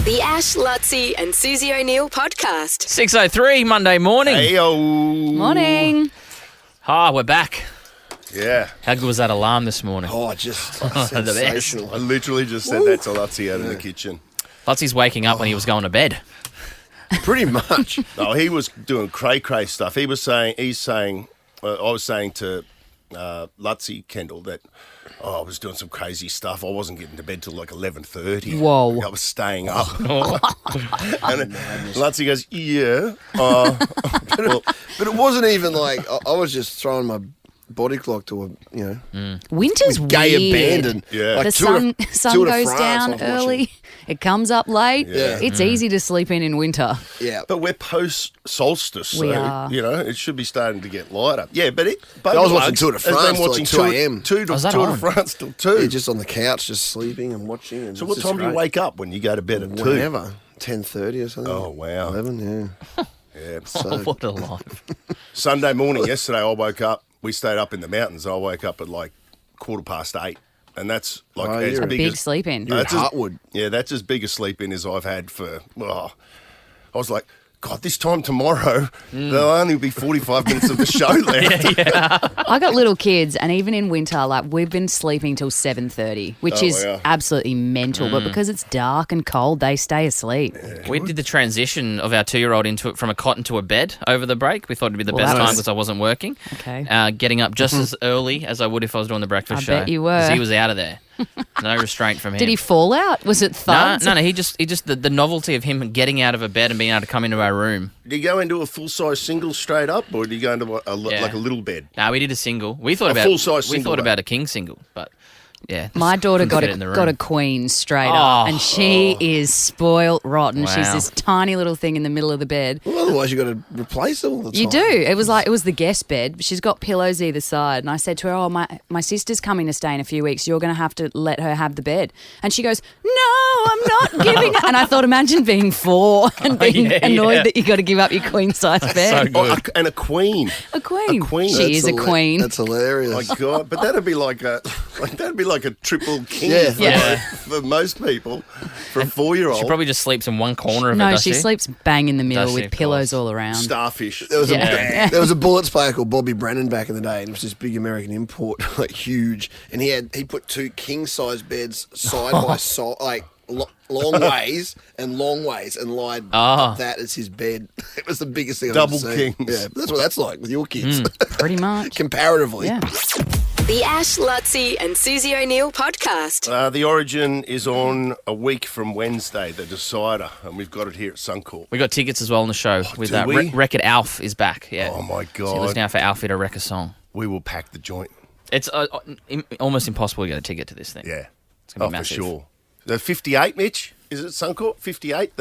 The Ash, Luttsy and Susie O'Neill podcast. 6:03 Monday morning. Heyo. Morning. We're back. Yeah. How good was that alarm this morning? Sensational. I literally just said that to Luttsy out in the kitchen. Lutsy's waking up when he was going to bed. Pretty much. No, he was doing cray stuff. I was saying to Luttsy, Kendall, that I was doing some crazy stuff. I wasn't getting to bed till like 11:30. Whoa. I was staying up. And Luttsy goes, yeah. But it wasn't even like I was just throwing my body clock to Winter's gay weird. abandon. Yeah. Like The sun Tour de goes France I down was early. watching. It comes up late. Yeah. It's easy to sleep in winter. Yeah. But we're post-solstice, We so, are. it should be starting to get lighter. Yeah, but I was watching Tour de France till like 2 a.m. Tour Was that de on? France till 2. Yeah, just on the couch, just sleeping and watching. And So it's what just time do you great. wake up when you go to bed at 2? Whenever. 10:30 or something. Oh, wow. 11, yeah. Yeah. Oh, what a life. Sunday morning, yesterday, I woke up. We stayed up in the mountains. I woke up at like 8:15. And that's like Oh, as you're a big Big as, sleep in. You're That's at as- Heartwood. yeah, that's as big a sleep in as I've had for, I was like, God, this time tomorrow, there'll only be 45 minutes of the show left. I got little kids, and even in winter, like we've been sleeping till 7:30, which Oh, is wow. absolutely mental. But because it's dark and cold, they stay asleep. We did the transition of our 2-year-old into it from a cot into a bed over the break. We thought it'd be the Well, best that time was- because I wasn't working. Okay. Getting up just as early as I would if I was doing the breakfast I show. bet you were. 'Cause he was out of there. No restraint from him. Did he fall out? Was it No, thuds? no. He just the novelty of him getting out of a bed and being able to come into our room. Do you go into a full-size single straight up, or do you go into Yeah. like a little bed? No, we did a single. We thought A about full-size We single, thought though. about a king single, but yeah. My daughter couldn't got fit it in the a room. queen straight Oh. up, and she is spoiled rotten. She's Wow. this tiny little thing in the middle of the bed. Well, otherwise you got to replace it all the time. You do. It was the guest bed. She's got pillows either side, and I said to her, "Oh, my sister's coming to stay in a few weeks. You're going to have to let her have the bed." And she goes, "No, I'm not giving it." And I thought, imagine being 4 and being yeah, annoyed yeah. that you got to give up your queen size bed. so good. And a queen. A queen. A queen. She That's is a queen. That's hilarious. My God, but that'd be like a triple king Yeah. for, Yeah. for most people. For a 4-year-old, She probably just sleeps in one corner of it, No, does she sleeps bang in the middle Does she? with Of pillows course. all around. starfish. There was, Yeah. there was a Bullets player called Bobby Brennan back in the day, and it was this big American import, like huge. And he put 2 king size beds side by side, like long ways, and lied Oh. that as his bed. It was the biggest thing I've Double ever seen. kings. Yeah, that's what that's like with your kids, Pretty much. comparatively. Yeah. The Ash, Luttsy and Susie O'Neill podcast. The Origin is on a week from Wednesday, the decider, and we've got it here at Suncorp. We got tickets as well on the show with do we? Record Alf is back. Yeah. Oh, my So let's God. now for Alfie to wreck a song. We will pack the joint. It's almost impossible to get a ticket to this thing. Yeah. It's gonna be for massive. sure. The 58, Mitch? Is it Suncorp? 58?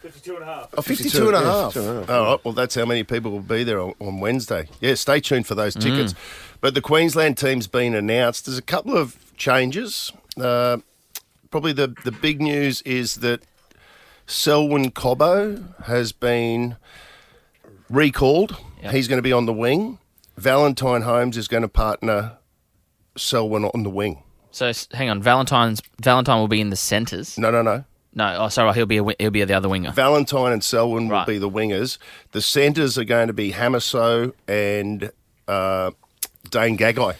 52 and a half. Oh, 52 and a half. 52 and a half. All right, well, that's how many people will be there on Wednesday. Yeah, stay tuned for those tickets. But the Queensland team's been announced. There's a couple of changes. Probably the big news is that Selwyn Cobbo has been recalled. Yep. He's going to be on the wing. Valentine Holmes is going to partner Selwyn on the wing. So hang on, Valentine will be in the centres. No. No, oh sorry, he'll be the other winger. Valentine and Selwyn will Right. be the wingers. The centres are going to be Hamaso and Dane Gagai.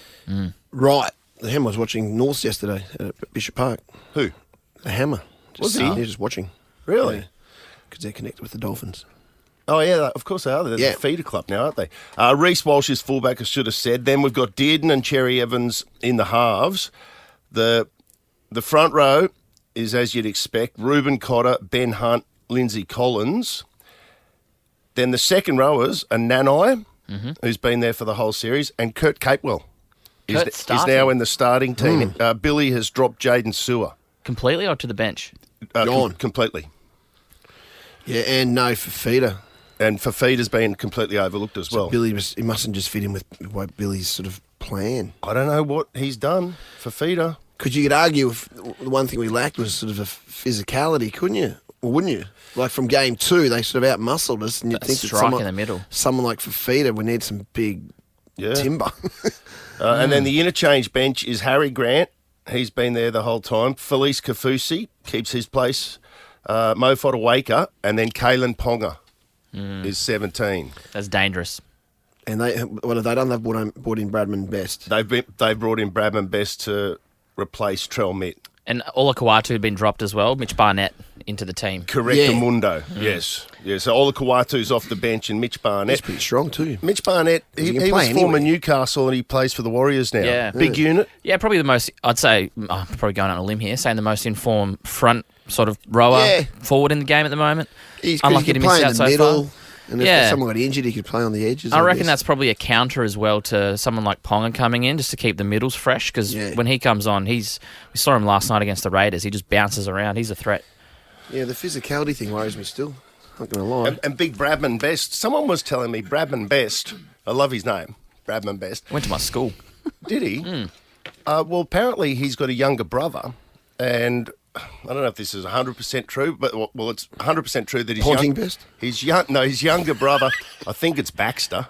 Right. The Hammer was watching Norths yesterday at Bishop Park. Who? The Hammer. Was he? Just watching. Really? Because they're connected with the Dolphins. Oh, yeah, of course they are. They're Yeah. the feeder club now, aren't they? Reece Walsh is fullback, I should have said. Then we've got Dearden and Cherry Evans in the halves. The front row is, as you'd expect, Reuben Cotter, Ben Hunt, Lindsay Collins. Then the second rowers are Nanai, who's been there for the whole series, and Kurt Capewell Kurt is starting? now in the starting team. Billy has dropped Jaden Sewer. Completely or to the bench? Gone. Completely. Yeah, and no for Feeder. And Fafita's been completely overlooked as well. Billy he mustn't just fit in with what Billy's sort of plan. I don't know what he's done for Fafita. Because you could argue if the one thing we lacked was sort of a physicality, couldn't you? Or wouldn't you? Like from game 2, they sort of out-muscled us, and you'd That think that strike in the middle. someone like Fafita would need some big timber. And then the interchange bench is Harry Grant. He's been there the whole time. Felice Kafusi keeps his place Mo Fotuaika, and then Kalen Ponga is 17. That's dangerous. And what have they done? They've brought in Bradman Best. They brought in Bradman Best to replace Trell Mitt. And Ola Kawatu had been dropped as well. Mitch Barnett into the team. Correctamundo, yes. Yeah, so Ola Kawatu's off the bench and Mitch Barnett. He's pretty strong too. Mitch Barnett, he was former Newcastle and he plays for the Warriors now. Yeah. Big unit. Yeah, probably the most, I'd say, I'm probably going on a limb here, saying the most informed front sort of rower forward in the game at the moment. He's unlucky to miss out so far. And if someone got injured, he could play on the edges. I reckon that's probably a counter as well to someone like Ponga coming in just to keep the middles fresh because when he comes on, we saw him last night against the Raiders. He just bounces around. He's a threat. Yeah, the physicality thing worries me still. Not going to lie. And big Bradman Best. Someone was telling me Bradman Best, I love his name, Bradman Best. Went to my school. Did he? Well, apparently he's got a younger brother and... I don't know if this is 100% true, but it's 100% true that his his younger brother, I think it's Baxter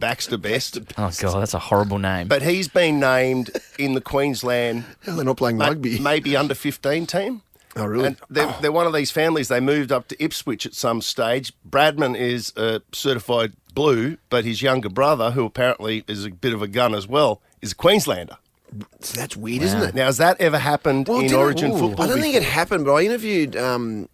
Best. Oh God, that's a horrible name. But he's been named in the Queensland. Hell, they're not playing rugby. Maybe under 15 team. Oh really? And they're one of these families. They moved up to Ipswich at some stage. Bradman is a certified blue, but his younger brother, who apparently is a bit of a gun as well, is a Queenslander. So that's weird, isn't it? Now, has that ever happened in Origin football? I don't think it happened, but I interviewed, the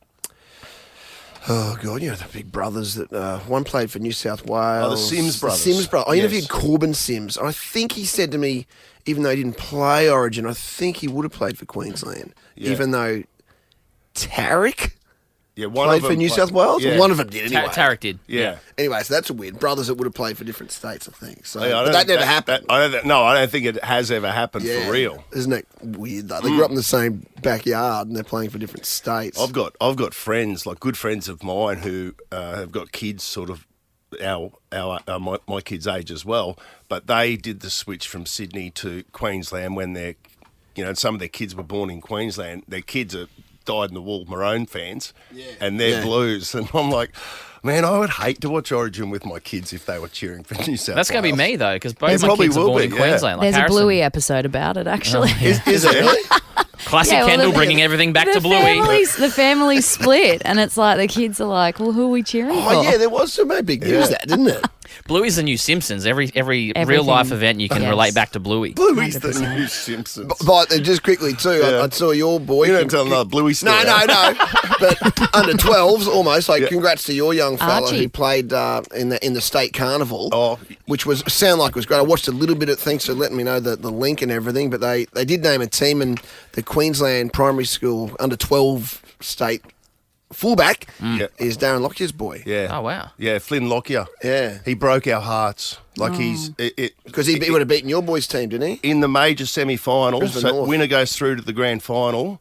big brothers that one played for New South Wales. Oh, the Sims brothers. The Sims brothers. I interviewed Corbin Sims. I think he said to me, even though he didn't play Origin, I think he would have played for Queensland. Yeah. Even though Tarek played for New South Wales? Yeah. One of them did anyway. Tarek did. Yeah. Anyway, so that's weird. Brothers that would have played for different states, I think. So Yeah, but that never happened. I don't think it has ever happened for real. Isn't that weird, though? They grew up in the same backyard and they're playing for different states. I've got friends, like good friends of mine, who have got kids sort of my kids' age as well, but they did the switch from Sydney to Queensland when some of their kids were born in Queensland. Their kids are dyed-in-the-wool Maroon fans, and they're Blues. And I'm like, man, I would hate to watch Origin with my kids if they were cheering for New South Wales. That's going to be me, though, because both It my probably kids are will born be, in Queensland. Like There's Harrison. a Bluey episode about it, actually. Is it really? Classic Kendall bringing everything back to Bluey. The family's split, and it's like the kids are like, well, who are we cheering for? Oh, yeah, there was some big news that, didn't it? Bluey's the new Simpsons. Every real-life event you can relate back to Bluey. Bluey's the 100%. new Simpsons. But just quickly, too, I saw your boy. You don't tell another Bluey story. No. But under 12s, almost. Congrats to your young fella Archie. who played in the state carnival, which was great. I watched a little bit of thanks for letting me know the link and everything. But they did name a team, and the Queensland primary school under 12 state fullback is Darren Lockyer's boy. Yeah. Oh, wow. Yeah, Flynn Lockyer. Yeah. He broke our hearts. Like Because he would have beaten your boys' team, didn't he? in the major semi-finals. Brisbane So North. winner goes through to the grand final.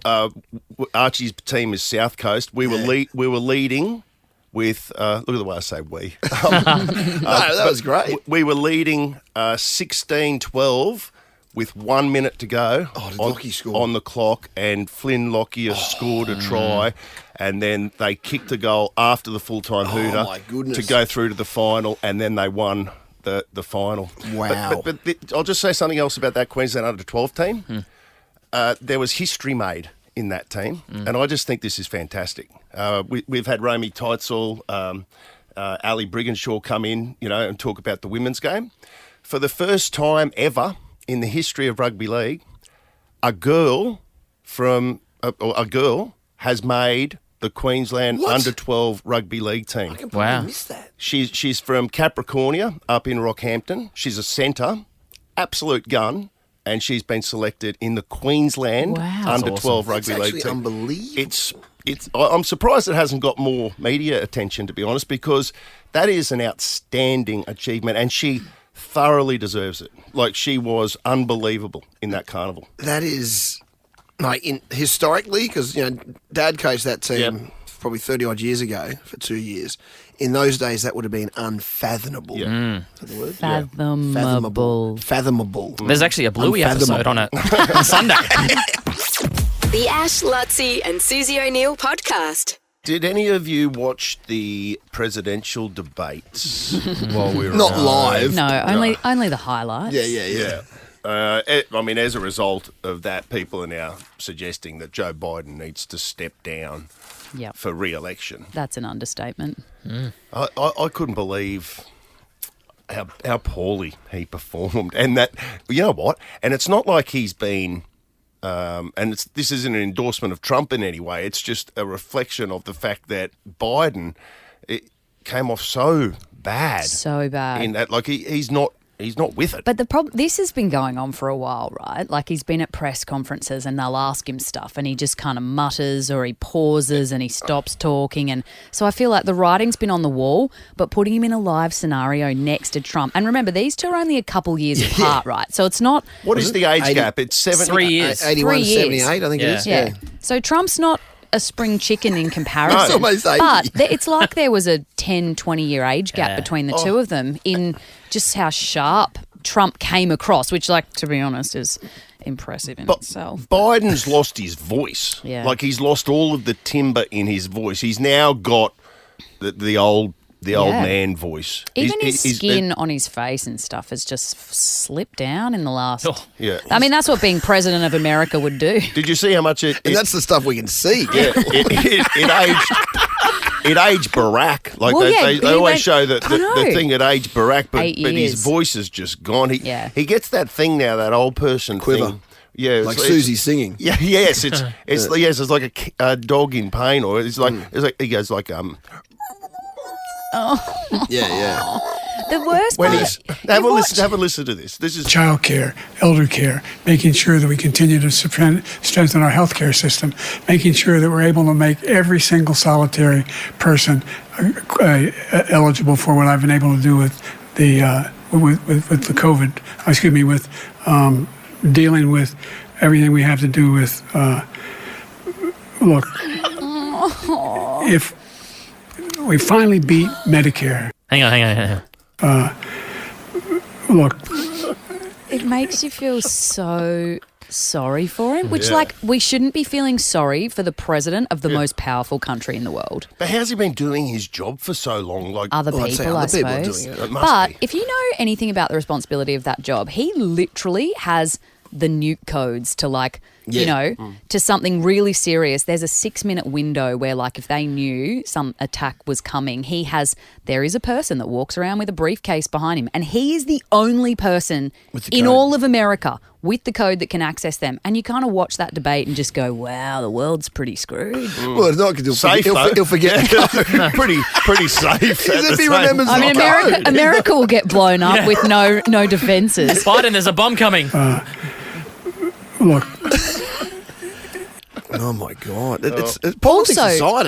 Archie's team is South Coast. We were leading with look at the way I say we. That was great. We were leading 16-12 with 1 minute to go on the clock, and Flynn Lockyer scored a try, and then they kicked a goal after the full-time hooter my goodness. to go through to the final, and then they won the final. Wow. But I'll just say something else about that Queensland under-12 team. There was history made in that team, and I just think this is fantastic. We've had Romy Teitzel, Ali Brigginshaw come in, and talk about the women's game. For the first time ever in the history of rugby league, a girl has made the Queensland under-12 rugby league team. I completely Wow. missed that. She's from Capricornia up in Rockhampton. She's a centre, absolute gun, and she's been selected in the Queensland Wow. under-12 That's rugby league actually team. unbelievable. I'm surprised it hasn't got more media attention, to be honest, because that is an outstanding achievement, and she thoroughly deserves it. Like, she was unbelievable in that carnival. That is, historically, because Dad coached that team probably 30-odd years ago for 2 years. In those days, that would have been unfathomable. Yeah. Is that the word? Fathomable. Fathomable. There's actually a Bluey episode on it on Sunday. The Ash, Luttsy and Susie O'Neill podcast. Did any of you watch the presidential debates while we were Not live. No, only the highlights. Yeah. As a result of that, people are now suggesting that Joe Biden needs to step down for re-election. That's an understatement. I couldn't believe how poorly he performed, and that, you know what? And it's not like he's been, this isn't an endorsement of Trump in any way. It's just a reflection of the fact that Biden came off so bad. So bad. In that, like he's not with it. But the problem, this has been going on for a while, right? Like he's been at press conferences and they'll ask him stuff and he just kind of mutters or he pauses and he stops talking. And so I feel like the writing's been on the wall, but putting him in a live scenario next to Trump. And remember, these two are only a couple years apart, right? So it's not... What is the age gap? It's 3 years. 81 3 to years. 78, I think it is. Yeah. So Trump's not a spring chicken in comparison. No, almost 80. But it's like there was a 10, 20-year age gap between the two of them in just how sharp Trump came across, which, like, to be honest, is impressive in itself. Biden's lost his voice. Yeah. Like he's lost all of the timbre in his voice. He's now got the old man voice. Even his skin on his face and stuff has just slipped down in the last... Yeah. I mean, that's what being president of America would do. Did you see how much it... And that's the stuff we can see. Yeah, it aged Barack. Like Well, they always show the know. thing that aged Barack, but 8 his years. voice is just gone. He gets that thing now, that old person Quiver. thing. Yeah, Like Susie singing. Yeah, yes, it's like a dog in pain, or it's like he goes like Yeah. The worst when part... he's have a listen to this. This is Child care, elder care, making sure that we continue to strengthen our healthcare system, making sure that we're able to make every single solitary person eligible for what I've been able to do with the with the COVID. With dealing with everything we have to do with. Look, if we finally beat Medicare. Hang on. Look, It makes you feel so sorry for him, which, like, we shouldn't be feeling sorry for the president of the most powerful country in the world. But how's he been doing his job for so long? Like Other I'd say people, I other people are suppose. doing it. It must But be. if you know anything about the responsibility of that job, he literally has the nuke codes to, like, you know, to something really serious. There's a 6-minute window where, like, if they knew some attack was coming, there is a person that walks around with a briefcase behind him, and he is the only person in all of America with the code that can access them. And you kind of watch that debate and just go, wow, the world's pretty screwed. Well, it's not because Safe, he'll forget. pretty safe. If he remembers I mean, the America will get blown up with no defenses. Biden, there's a bomb coming. look. Oh my God! It's politics Also- aside,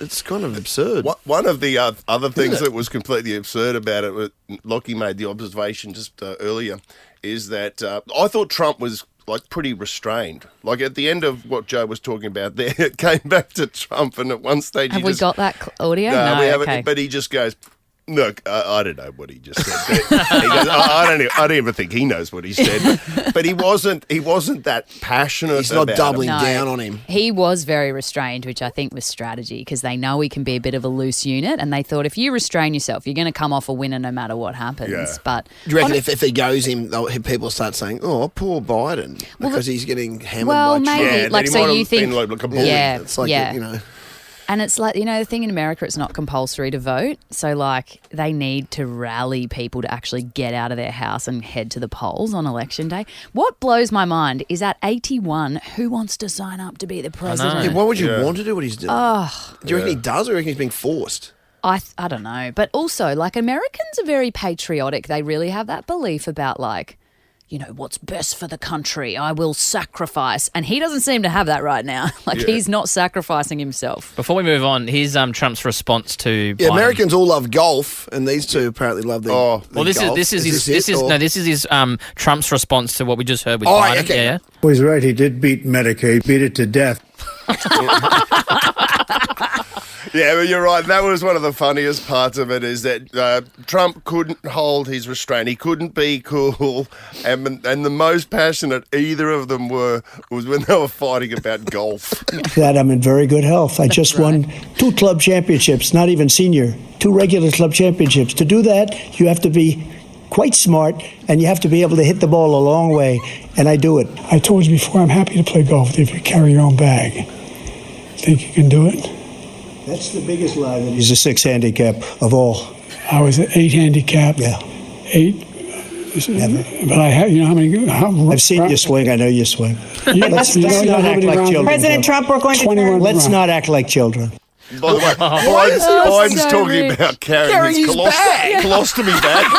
it's kind of absurd. One of the other things that was completely absurd about it, Lockie made the observation just earlier, is that I thought Trump was like pretty restrained. Like at the end of what Joe was talking about there, it came back to Trump, and at one stage Have we got that audio? No, we haven't. Okay. But he just goes, look, I don't know what he just said. He goes, I don't even think he knows what he said. But he wasn't that passionate. He's not about doubling it. No. down on him. He was very restrained, which I think was strategy, because they know he can be a bit of a loose unit, and they thought if you restrain yourself, you're going to come off a winner no matter what happens. Yeah. But Do you reckon if he goes him, people start saying, "Oh, poor Biden," because he's getting hammered Well, by maybe. Yeah, Trump. Like, then he so might you have think- been like a bully. Yeah. It's like yeah. you know. And it's like, the thing in America, it's not compulsory to vote. So, like, they need to rally people to actually get out of their house and head to the polls on election day. What blows my mind is at 81, who wants to sign up to be the president? Yeah, why would you want to do what he's doing? Do you reckon he does, or do you reckon he's being forced? I don't know. But also, like, Americans are very patriotic. They really have that belief about, like, what's best for the country. I will sacrifice. And he doesn't seem to have that right now. He's not sacrificing himself. Before we move on, here's Trump's response to Yeah, Biden. Americans all love golf, and these two apparently love the. Oh. Well, this golf. is his Trump's response to what we just heard with Oh, Biden. okay. Yeah. Well, he's right. He did beat Medicare. He beat it to death. Yeah, well, you're right. That was one of the funniest parts of it, is that Trump couldn't hold his restraint. He couldn't be cool. And the most passionate either of them was when they were fighting about golf. That I'm in very good health. I just won 2 club championships, not even senior, 2 regular club championships. To do that, you have to be quite smart, and you have to be able to hit the ball a long way, and I do it. I told you before, I'm happy to play golf if you carry your own bag. Think you can do it? That's the biggest lie that he's a 6 handicap of all. I was at 8 handicap. Yeah. 8. Never. But I have, you know how many? I've seen you swing. I know you swing. Let's not act like children. President Trump, we're going to 21 Let's rounds. not act like children. By the way, Biden's so talking rich. about carrying his colostomy bag.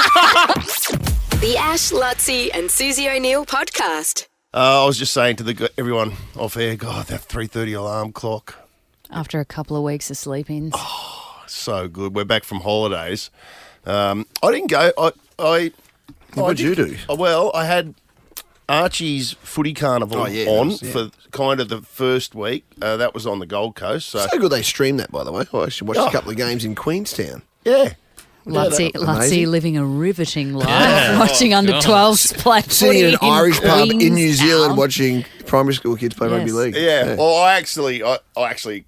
The Ash, Luttsy and Susie O'Neill podcast. I was just saying to everyone off air, God, that 3:30 alarm clock, After a couple of weeks of sleep-ins. so good. We're back from holidays. I didn't go. What'd you do? Well, I had Archie's footy carnival on for kind of the first week. That was on the Gold Coast. So So good they streamed that, by the way. I actually watched a couple of games in Queenstown. yeah. Luttsy living a riveting life, watching under 12s play Sitting in an Irish pub in New Zealand Queenstown. watching primary school kids play rugby Yes. league. Yeah. Well, I actually Well,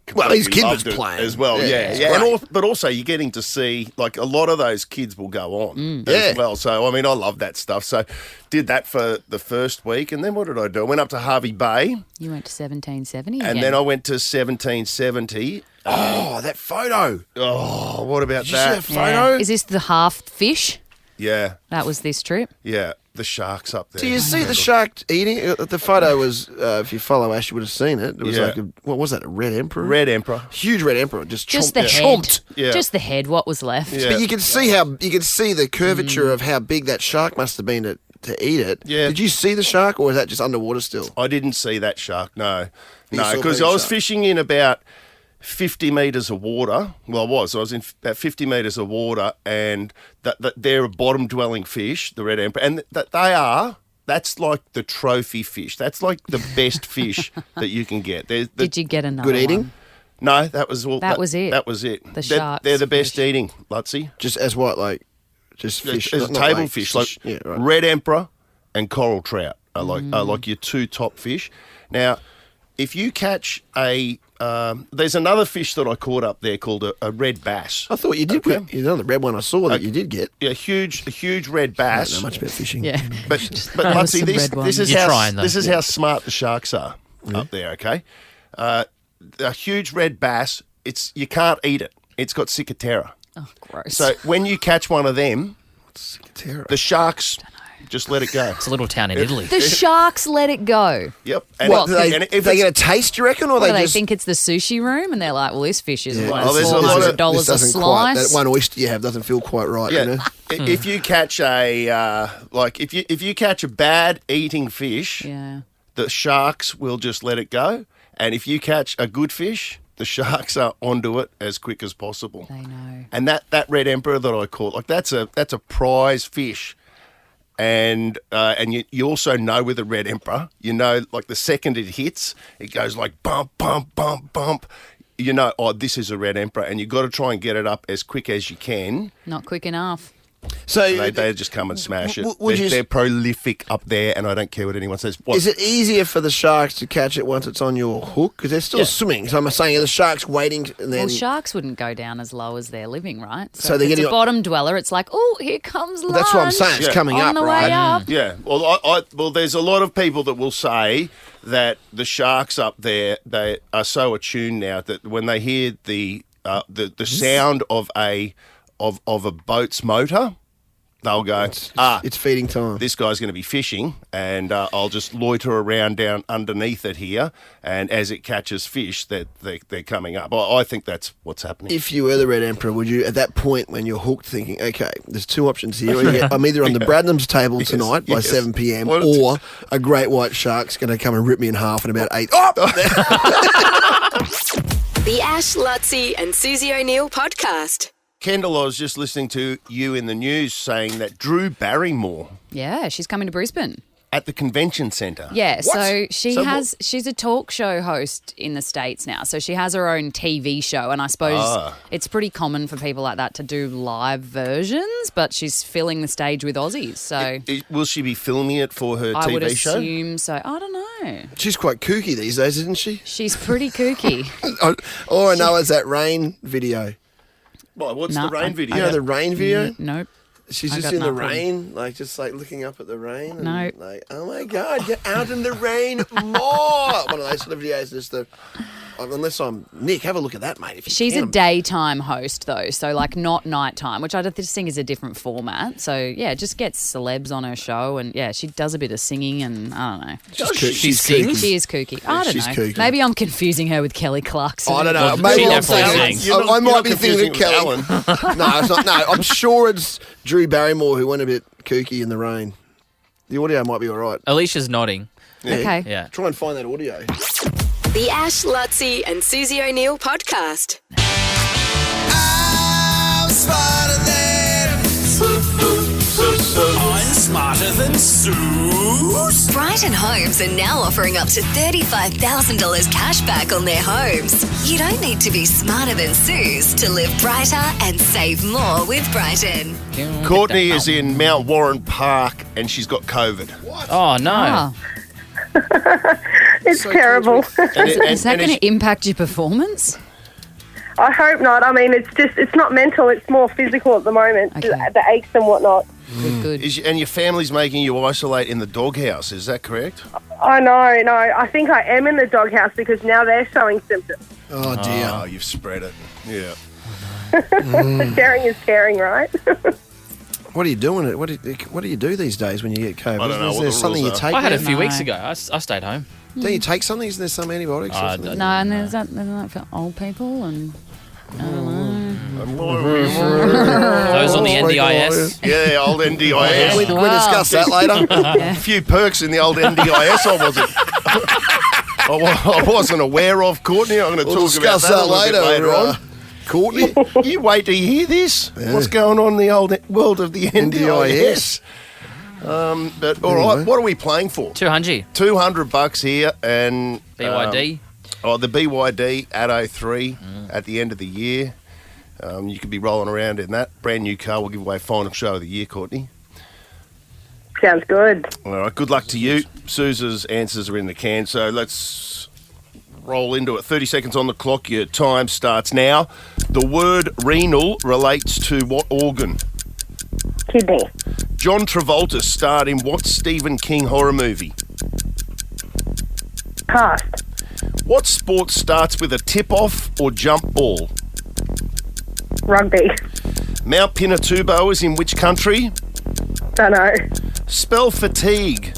completely his kid loved was it playing. as well. Yeah, Yeah, it's yeah. great. But also, you're getting to see like a lot of those kids will go on Yeah. as well. So I mean, I love that stuff. So did that for the first week, and then what did I do? I went up to Harvey Bay, You went to 1770 and again. then I went to 1770. Oh, that photo. Oh, what about Did you see that? that photo? Is this the half fish? Yeah, That was this trip. yeah. The sharks up there. Do you see the shark eating? The photo was, if you follow Ash, you would have seen it. It was Yeah. like, what was that, a red emperor? Red Emperor. Huge red emperor. Just Just chomped, the head. chomped. Yeah. Just the head, what was left. Yeah. But you can see the curvature of how big that shark must have been to eat it. Yeah. Did you see the shark, or is that just underwater still? I didn't see that shark. No, You no, saw because plenty I of was sharks. fishing in about 50 metres of water. Well, I was in about 50 metres of water, and they're a bottom-dwelling fish, the red emperor, and that's like the trophy fish. That's like the best fish that you can get. Did you get another Good eating? one? No, that was all. That was it. That was it. The They're- sharks They're the best fish. eating, Luttsy. Just as what, like, just fish? As not table like fish, fish. like Yeah, right. red emperor and coral trout are like your two top fish. Now, if you catch there's another fish that I caught up there called a red bass. I thought you did Okay. get, you know, the red one I saw that you did get. Yeah, a huge red I bass. don't know much about fishing. Yeah. But There was Luttsy, some this red ones. is You're how trying, though. this is how smart the sharks are up there. Okay, a huge red bass. You can't eat it. It's got cicatera. Oh, gross. So when you catch one of them, Terrible. the sharks just let it go. It's a little town in Italy. the sharks let it go. Yep. What, do they, and if they get a taste, you reckon, or What, they do they just... think it's the sushi room? And they're like, well, this fish is worth Oh, there's a lot of- $400 this a doesn't quite, slice. that one oyster you have doesn't feel quite right, Yeah. you know? If you catch if you catch a bad eating fish, Yeah. the sharks will just let it go. And if you catch a good fish, the sharks are onto it as quick as possible. They know. And that red emperor that I caught, like that's a prize fish. And you also know with the red emperor, you know, like the second it hits, it goes like bump, bump, bump, bump. You know, oh, this is a red emperor, and you've got to try and get it up as quick as you can. Not quick enough. So They just come and smash it. Would you- They're prolific up there, and I don't care what anyone says. What? is it easier for the sharks to catch it once it's on your hook? Because they're still swimming. So I'm saying, are the sharks waiting and then... Well, sharks wouldn't go down as low as they're living, right? So if they're it's getting a bottom dweller. It's like, oh, here comes lunch. That's what I'm saying. It's Yeah. coming on up, the right? way up. Yeah, well, there's a lot of people that will say that the sharks up there, they are so attuned now that when they hear the sound of a boat's motor, they'll go, It's feeding time. this guy's going to be fishing, and I'll just loiter around down underneath it here, and as it catches fish, they're coming up. I think that's what's happening. If you were the Red Emperor, would you, at that point when you're hooked, thinking, okay, there's two options here. I'm either on the Bradnam's table tonight by yes. 7 p.m. What- or a great white shark's going to come and rip me in half in about 8. Oh! The Ash, Luttsy and Susie O'Neill podcast. Kendall, I was just listening to you in the news saying that Drew Barrymore Yeah, she's coming to Brisbane. at the convention centre. Yeah, What? so So she's a talk show host in the States now. So she has her own TV show, and I suppose it's pretty common for people like that to do live versions, but she's filling the stage with Aussies. So Will she be filming it for her I TV would show? assume so. I don't know. She's quite kooky these days, isn't she? She's pretty kooky. All I know is that rain video. What's No, the rain video? You know the rain video? Nope. She's I just got in the nothing. rain, like just like looking up at the rain. And No. Like, oh my God, get out in the rain more. One of those sort of videos. Just unless I'm Nick, have a look at that, mate. If you She's can. a daytime host, though, so like not nighttime, which I just think is a different format. So yeah, just gets celebs on her show, and yeah, she does a bit of singing, and I don't know. She's sings? She is kooky. I don't she's know. kooky. Maybe I'm confusing her with Kelly Clarkson. I don't know. Well, Maybe she I'm definitely thinking. sings. I might You're be not thinking confusing of with Kelly. No, it's not. No, I'm sure it's Drew Barrymore who went a bit kooky in the rain. The audio might be all right. Alicia's nodding. Okay. Yeah. Try and find that audio. The Ash, Luttsy and Susie O'Neill podcast. I'm smarter than Sue. Brighton Homes are now offering up to $35,000 cash back on their homes. You don't need to be smarter than Suze to live brighter and save more with Brighton. Courtney is in Mount Warren Park and she's got COVID. Oh, no. Oh. It's terrible. Is that going to impact your performance? I hope not. I mean, it's not mental, it's more physical at the moment, Okay. the aches and whatnot. Good. And your family's making you isolate in the doghouse, is that correct? I know, no. I think I am in the doghouse because now they're showing symptoms. Oh dear. Oh, you've spread it. Yeah. Sharing is caring, right? What are you doing? What do you do these days when you get COVID? I don't know Is what there the something you rules are. take? I had a now? few No. weeks ago. I stayed home. Don't you take something? Isn't there some antibiotics? or I something? No, and there's that for old people and I don't know. Those on the NDIS. Yeah, old We NDIS. discuss that later. A few perks in the old NDIS I wasn't aware of, Courtney. I'm going to We'll talk about discuss that a that little bit later. later on. Courtney, You wait till you hear this. Yeah. What's going on in the old world of the NDIS? But all right, what are we playing for? 200. $200 here and BYD. the BYD at 03 at the end of the year. You could be rolling around in that brand new car. We'll give away final show of the year, Courtney. Sounds good. All right, good luck to you. Suze's answers are in the can, so let's roll into it. 30 seconds on the clock. Your time starts now. The word renal relates to what organ? Kidney. John Travolta starred in what Stephen King horror movie? Past. What sport starts with a tip-off or jump ball? Rugby. Mount Pinatubo is in which country? Don't know. Spell fatigue.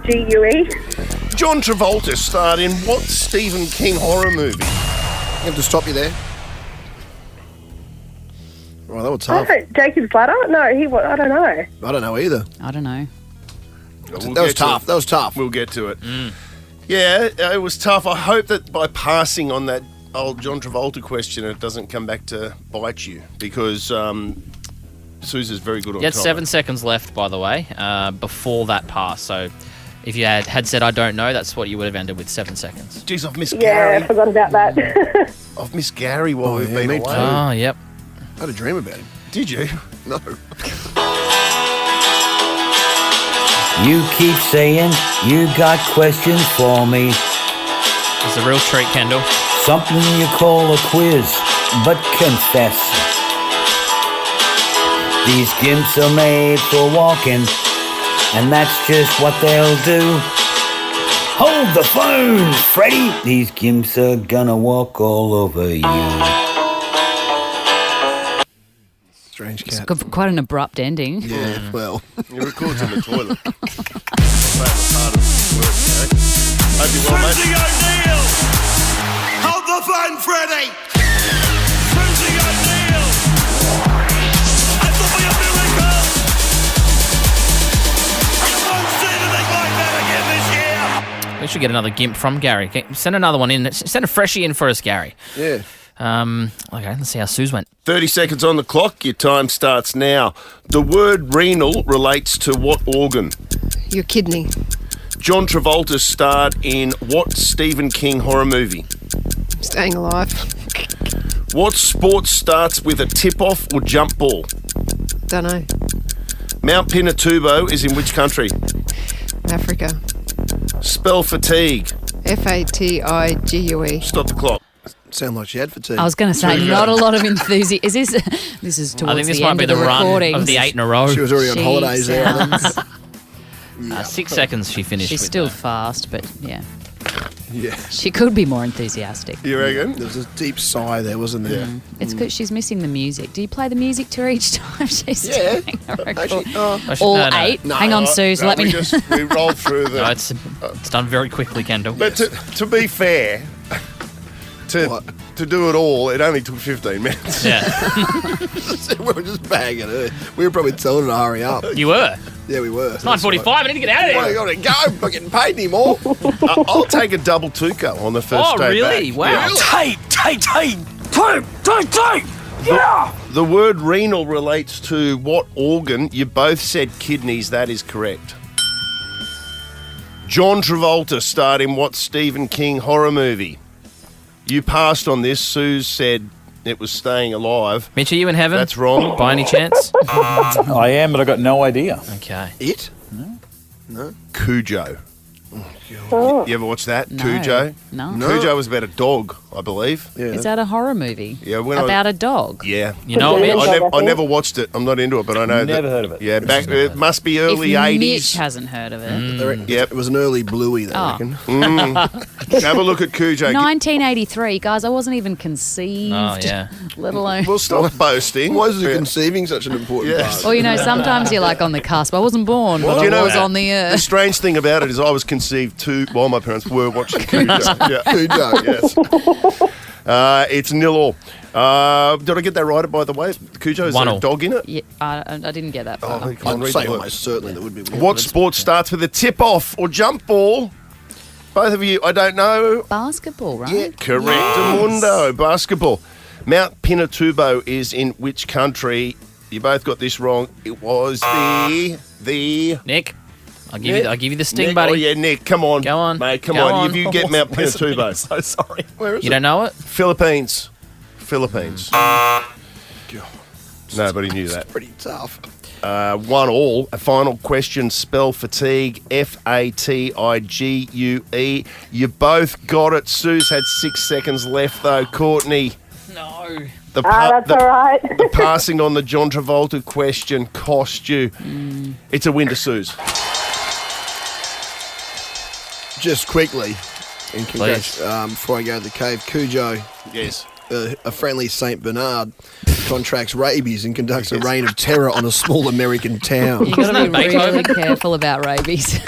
FATIGUE. John Travolta starred in what Stephen King horror movie? I have to stop you there. Well, that was Oh, tough. Jacob's Ladder? No, I don't know. I don't know either. I don't know. We'll That get was to tough. it. That was tough. We'll get to it. Yeah, it was tough. I hope that by passing on that old John Travolta question, it doesn't come back to bite you because Suze's very good on You had time. 7 seconds left, by the way, before that pass. So if you had said, I don't know, that's what you would have ended with 7 seconds. Jeez, I've missed Yeah, I Gary. forgot about that. I've missed Gary while we've yeah, been me away. too. Oh, yep. I had a dream about him. Did you? No. You keep saying you got questions for me. It's a real treat, Kendall. Something you call a quiz, but confess. These gimps are made for walking, and that's just what they'll do. Hold the phone, Freddy. These gimps are gonna walk all over you. Strange It's cat. got quite an abrupt ending. Yeah, well. He records in the toilet. Favourite part of work, Gary. Hope you're well, Susie mate. O'Neill! Hold the phone, Freddie! Susie O'Neill! It will be a miracle! You won't see anything like that again this year! We should get another GIMP from Gary. Send another one in. Send a freshie in for us, Gary. Yeah. Okay, let's see how Suze went. 30 seconds on the clock. Your time starts now. The word renal relates to what organ? Your kidney. John Travolta starred in what Stephen King horror movie? Staying alive. What sport starts with a tip-off or jump ball? Don't know. Mount Pinatubo is in which country? Africa. Spell fatigue. FATIGUE. Stop the clock. Sound like she had fatigue. I was going to say, not a lot of enthusiasm. Is this? This is towards I think this the might end be of the the run recordings. of the 8 in a row. She was already on She holidays there. I think. sounds- 6 seconds she finished. She's with still though. fast, but yeah, Yeah. she could be more enthusiastic. You reckon? There was a deep sigh there, wasn't there? It's because she's missing the music. Do you play the music to her each time she's Yeah. doing a record? Actually, All No, no. 8? No, Hang on, Suze, let me know. We rolled through the. No, it's done very quickly, Kendall. But to be fair, to do it all, it only took 15 minutes. Yeah, we were just bagging her. We were probably telling her to hurry up. you were. Yeah, we were. 9:45. I need to get out of Well, there. you got to go. I'm not getting paid anymore. I'll take a double Tuco on the first Oh, day really? back. Wow. Yeah. Tight. Yeah. The word renal relates to what organ? You both said kidneys. That is correct. John Travolta starred in what Stephen King horror movie? You passed on this. Suze said it was Staying Alive. Mitch, are you in heaven? That's wrong. By any chance? I am, but I got no idea. Okay. It? Cujo. Oh. You ever watch that? No. Cujo? No. Cujo was about a dog, I believe. Yeah. Is that a horror movie? Yeah, when About a dog? Yeah. You know what, Yeah. Mitch? I never watced it. I'm not into it, but I know Never heard of it. Yeah, back it must be early if 80s. Mitch hasn't heard of it. Yep. It was an early bluey, they Oh. reckon. Have a look at Cujo. 1983, guys, I wasn't even conceived, Oh, yeah. let alone... Well, stop boasting. Why is conceiving such an important Yes. part? Well, you know, sometimes you're like on the cusp. I wasn't born, but Do you I know was that? on the The earth. strange thing about it is I was conceived too while my parents were watching Cujo. Yeah. Cujo. Yes. It's 0-0. Did I get that right, by the way? Cujo, is there a 1-0. dog in it? Yeah, I didn't get that far. Oh, come on, I'd read say the word. almost certainly there would be. What sport starts with a tip-off or jump ball? Both of you, I don't know. Basketball, right? Yeah, correct, Mundo. Basketball. Mount Pinatubo is in which country? You both got this wrong. It was the Nick, I'll give you the sting, Nick, buddy. Oh yeah, Nick, come on, Go on. mate, come Go on. on. If you get Mount Pinatubo, So sorry. where is You it? don't know it? Philippines. Nobody knew that. Pretty tough. 1-1. A final question. Spell fatigue. F-A-T-I-G-U-E. You both got it. Suze had 6 seconds left though. Courtney. No. That's all right. The passing on the John Travolta question cost you. It's a win to Suze. Just quickly, and congrats, before I go to the cave, Cujo, Yes. a friendly Saint Bernard, contracts rabies and conducts a reign of terror on a small American town. You've got to be Beethoven. really careful about rabies.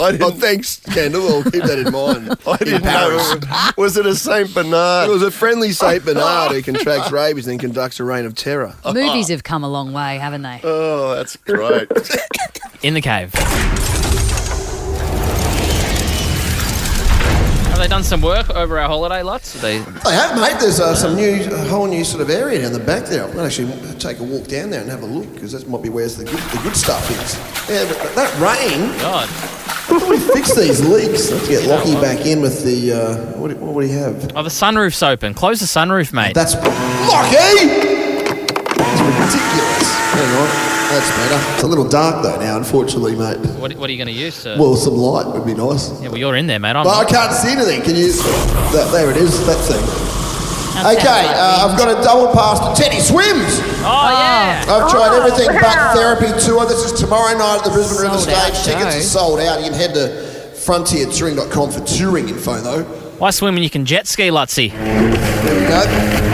Oh, thanks, Kendall. I'll keep that in mind. I didn't know. Was it a Saint Bernard? It was a friendly Saint Bernard who contracts rabies and then conducts a reign of terror. Movies have come a long way, haven't they? Oh, that's great. In the cave. Have they done some work over our holiday, Lutz? Are they... I have, mate. There's some new, a whole new sort of area down the back there. I'm going to actually take a walk down there and have a look because that might be where the good stuff is. Yeah, but that rain. God. How do we fix these leaks? Let's get Lockie back in with the. What do you have? Oh, the sunroof's open. Close the sunroof, mate. That's Lockie. That's ridiculous. Hang on, that's better. It's a little dark though now, unfortunately, mate. What are you going to use to... Well, some light would be nice. Yeah, well, you're in there, mate. I'm But I not. can't see anything. Can you? There it is. That thing. That Okay, sounds like I've got a double pass to Teddy Swims. Oh, yeah. I've tried everything but wow. therapy tour. This is tomorrow night at the Brisbane River Sold out Stage. Tickets show. are sold out. You can head to frontiertouring.com for touring info, though. Why swim when you can jet ski, Luttsy? There we go.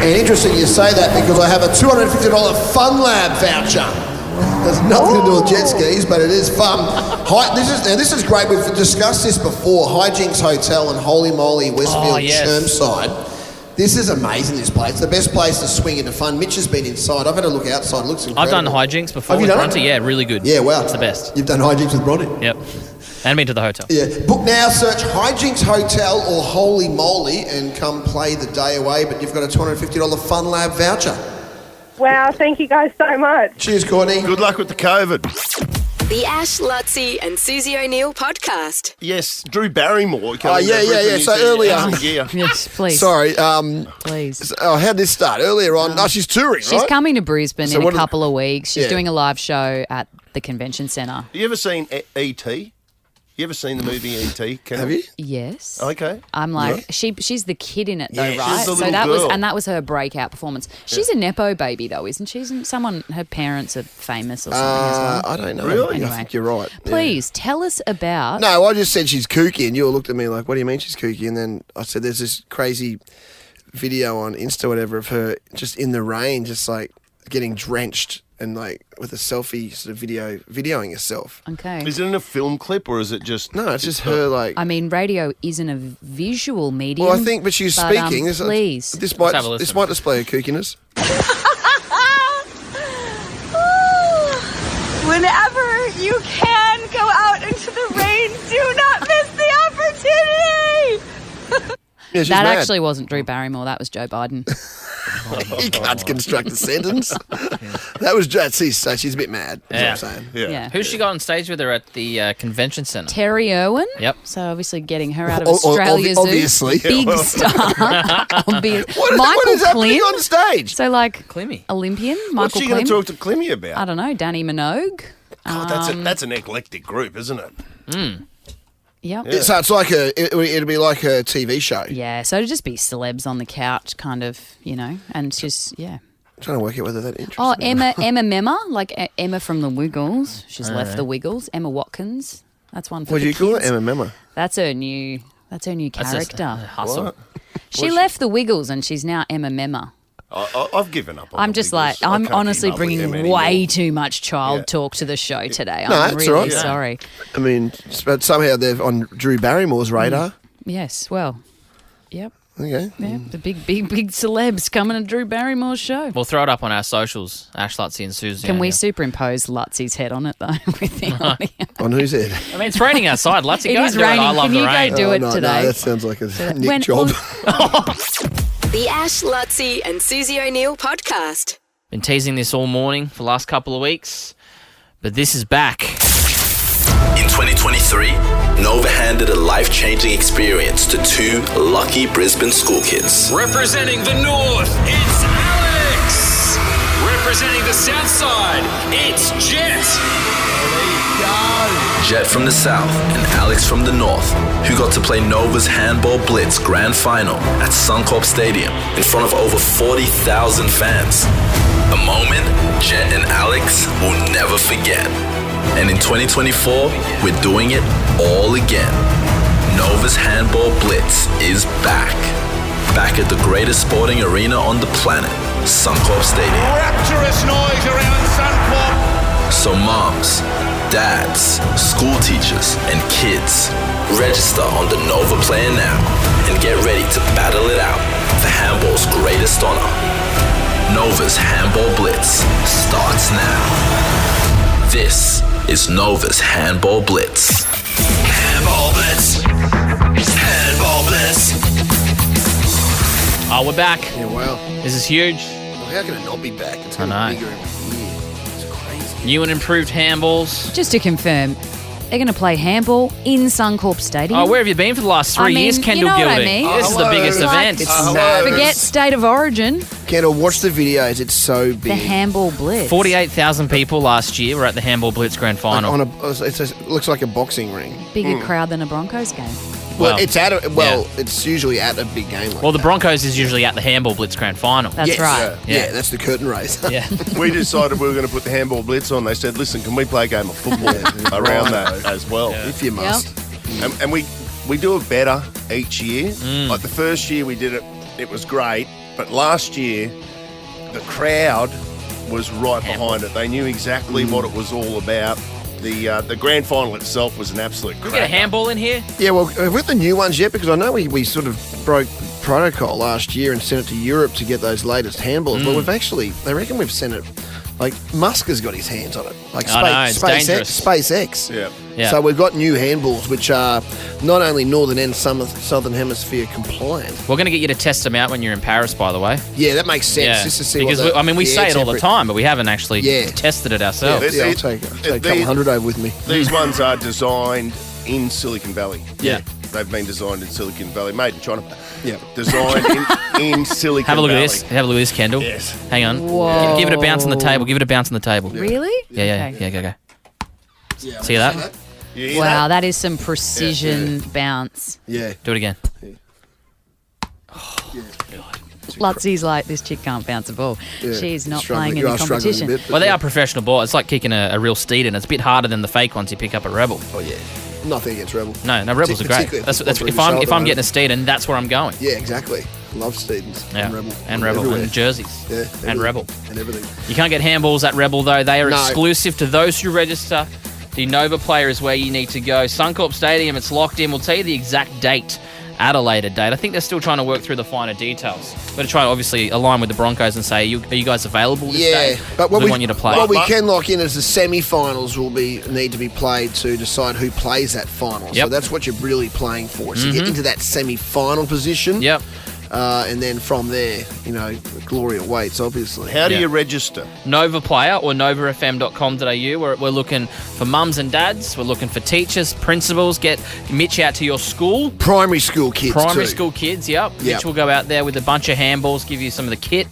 And interesting you say that because I have a $250 Fun Lab voucher. There's nothing to do with jet skis, but it is fun. This is great. We've discussed this before. Hijinks Hotel in Holy Moly, Westfield, yes. Chermside. This is amazing, this place. The best place to swing into fun. Mitch has been inside. I've had a look outside. It looks incredible. I've done hijinks before Have you with done it? Bronte. Yeah, really good. Yeah, wow. It's the best. You've done hijinks with Bronte? Yep. And been to the hotel. Yeah. Book now, search Hijinks Hotel or Holy Moly and come play the day away, but you've got a $250 Fun Lab voucher. Wow, thank you guys so much. Cheers, Courtney. Good luck with the COVID. The Ash, Luttsy and Susie O'Neill podcast. Yes, Drew Barrymore. Oh, yeah. So earlier. Yes, please. Sorry. Please. How'd this start? Earlier on. No, she's touring, She's right? coming to Brisbane So in a what are the- couple of weeks. She's Yeah. doing a live show at the convention centre. You ever seen E.T.? You ever seen the movie E.T.? Have you? Yes. Okay. I'm like, she's the kid in it though, Yeah, right? she's the So little that was girl. her breakout performance. She's a nepo baby though, isn't she? Isn't her parents are famous or something as well? I don't know. Really? Anyway. I think you're right. Yeah. Please tell us about. No, I just said she's kooky, and you all looked at me like, what do you mean she's kooky? And then I said, there's this crazy video on Insta or whatever of her just in the rain, just like getting drenched and like with a selfie sort of videoing herself. Okay. Is it in a film clip or is it just... No, it's just her like... I mean, radio isn't a visual medium. Well, I think, but she's speaking. Please. This might display her kookiness. Whenever you can go out into the rain, do not miss the opportunity. Yeah, she's that mad. actually wasn't Drew Barrymore. That was Joe Biden. You can't construct a sentence. That was so she's a bit mad. That's what I'm saying. Yeah. Who's she got on stage with her at the convention centre? Terry Irwin. Yep. So obviously getting her out of Australia Zoo. Obviously. Big star. Obvious. What Michael is happening Klim. on stage? So like Climmy. Olympian. What's Michael she going Klim. to talk to Climmy about? I don't know. Danny Minogue. That's an eclectic group, isn't it? Yep. Yeah, so it's like it'll be like a TV show. Yeah, so it'd just be celebs on the couch, kind of, and just, I'm trying to work out whether that interests Oh, me. Emma Memma, like Emma from the Wiggles. She's left the Wiggles. Emma Watkins. That's one for What the do you call it? kids. Emma Memma. That's her new character. Hustle. What? She left the Wiggles and she's now Emma Memma. I've given up on I'm the just Wiggles. like, I I'm can't honestly keep up with them bringing anymore. way too much child Yeah. talk to the show today. No, I'm that's really all right. sorry. I mean, but somehow they're on Drew Barrymore's radar. Yes, well, yep. Okay. Yeah, the big celebs coming to Drew Barrymore's show. We'll throw it up on our socials, Ash, Luttsy and Susie. Can we superimpose Lutsy's head on it, though, with the audio? On whose head? I mean, it's raining outside. Luttsy, It go is and do raining. it. I love Can the you go rain. do it no, today? No, that sounds like a Nick job. The Ash, Luttsy and Susie O'Neill podcast. Been teasing this all morning for the last couple of weeks, but this is back. In 2023, Nova handed a life-changing experience to two lucky Brisbane school kids. Representing the North, it's Alex. Representing the South Side, it's Jet. Jet from the South and Alex from the North, who got to play Nova's Handball Blitz Grand Final at Suncorp Stadium in front of over 40,000 fans. A moment Jet and Alex will never forget. And in 2024, we're doing it all again. Nova's Handball Blitz is back. Back at the greatest sporting arena on the planet, Suncorp Stadium. Rapturous noise around Suncorp. So moms, dads, school teachers, and kids, register on the Nova Player now and get ready to battle it out for handball's greatest honor. Nova's Handball Blitz starts now. This is Nova's Handball Blitz. Handball Blitz. Handball Blitz. Oh, we're back. Yeah, wow. This is huge. Well, how can it not be back? It's I getting know. bigger every year. It's crazy. New and improved handballs. Just to confirm, they're going to play handball in Suncorp Stadium. Oh, where have you been for the last 3 years, Kendall you know what I Gilding? mean? This is the biggest It's like- event. It's mad. Forget State of Origin, Kendall, watch the videos. It's so big. the handball blitz. 48,000 people last year were at the Handball Blitz Grand Final. It looks like a boxing ring. Bigger crowd than a Broncos game. Well, it's usually at a big game. Like Well, the that. Broncos is usually at the Handball Blitz Grand Final. That's Yes. right. Yeah, that's the curtain raise. Yeah. We decided we were going to put the handball blitz on. They said, listen, can we play a game of football around that as well? If you must. And we do it better each year. Like the first year we did it, it was great. But last year, the crowd was right behind it. They knew exactly what it was all about. The grand final itself was an absolute Can we cracker. get a handball in here? Yeah, well, have we got the new ones yet? Because I know we sort of broke protocol last year and sent it to Europe to get those latest handballs. But we've actually, they reckon we've sent it, like Musk has got his hands on it. Like I know, it's dangerous. SpaceX. Yeah. Yeah. So we've got new handballs, which are not only Northern and Southern Hemisphere compliant. We're going to get you to test them out when you're in Paris, by the way. Yeah, that makes sense. Yeah. Just to see Because, what we say it all the temperature- time, but we haven't actually Yeah. tested it ourselves. Yeah, I'll take a couple hundred over with me. These ones are designed in Silicon Valley. Yeah. They've been designed in Silicon Valley, made in China. Yeah. Designed in Silicon Have a look Valley. at this. Have a look at this, Kendall. Yes. Hang on. Whoa. Give it a bounce on the table. Give it a bounce on the table. Really? Yeah, Okay. go. See that? Yeah. Wow, that is some precision bounce. Yeah. Do it again. Lutsy's like, this chick can't bounce a ball. Yeah. She's not Struggling. playing You in are the struggling a competition. bit, but Well, they are professional ball. It's like kicking a real steed, and it's a bit harder than the fake ones you pick up at Rebel. Oh, yeah. Nothing against Rebel. No, Rebels are great. Particularly That's if if I'm getting a steed, and that's where I'm going. Yeah, exactly. Love Stevens Yeah, and Rebel. and Rebel Everywhere. and jerseys. Yeah, and everything. Rebel. And everything. You can't get handballs at Rebel though. They are No. exclusive to those who register. The Nova player is where you need to go. Suncorp Stadium, it's locked in. We'll tell you the exact date at a later date. I think they're still trying to work through the finer details. But to try to obviously align with the Broncos and say, are you guys available this day? But what we we want you to play. What we can lock in is the semi-finals will need to be played to decide who plays that final. So Yep. that's what you're really playing for. So you get into that semi-final position. Yep. And then from there, the glory awaits, obviously. How do you register? Nova player or novafm.com.au. We're looking for mums and dads. We're looking for teachers, principals. Get Mitch out to your school. Primary school kids Primary too. school kids, yep. Mitch will go out there with a bunch of handballs, give you some of the kit.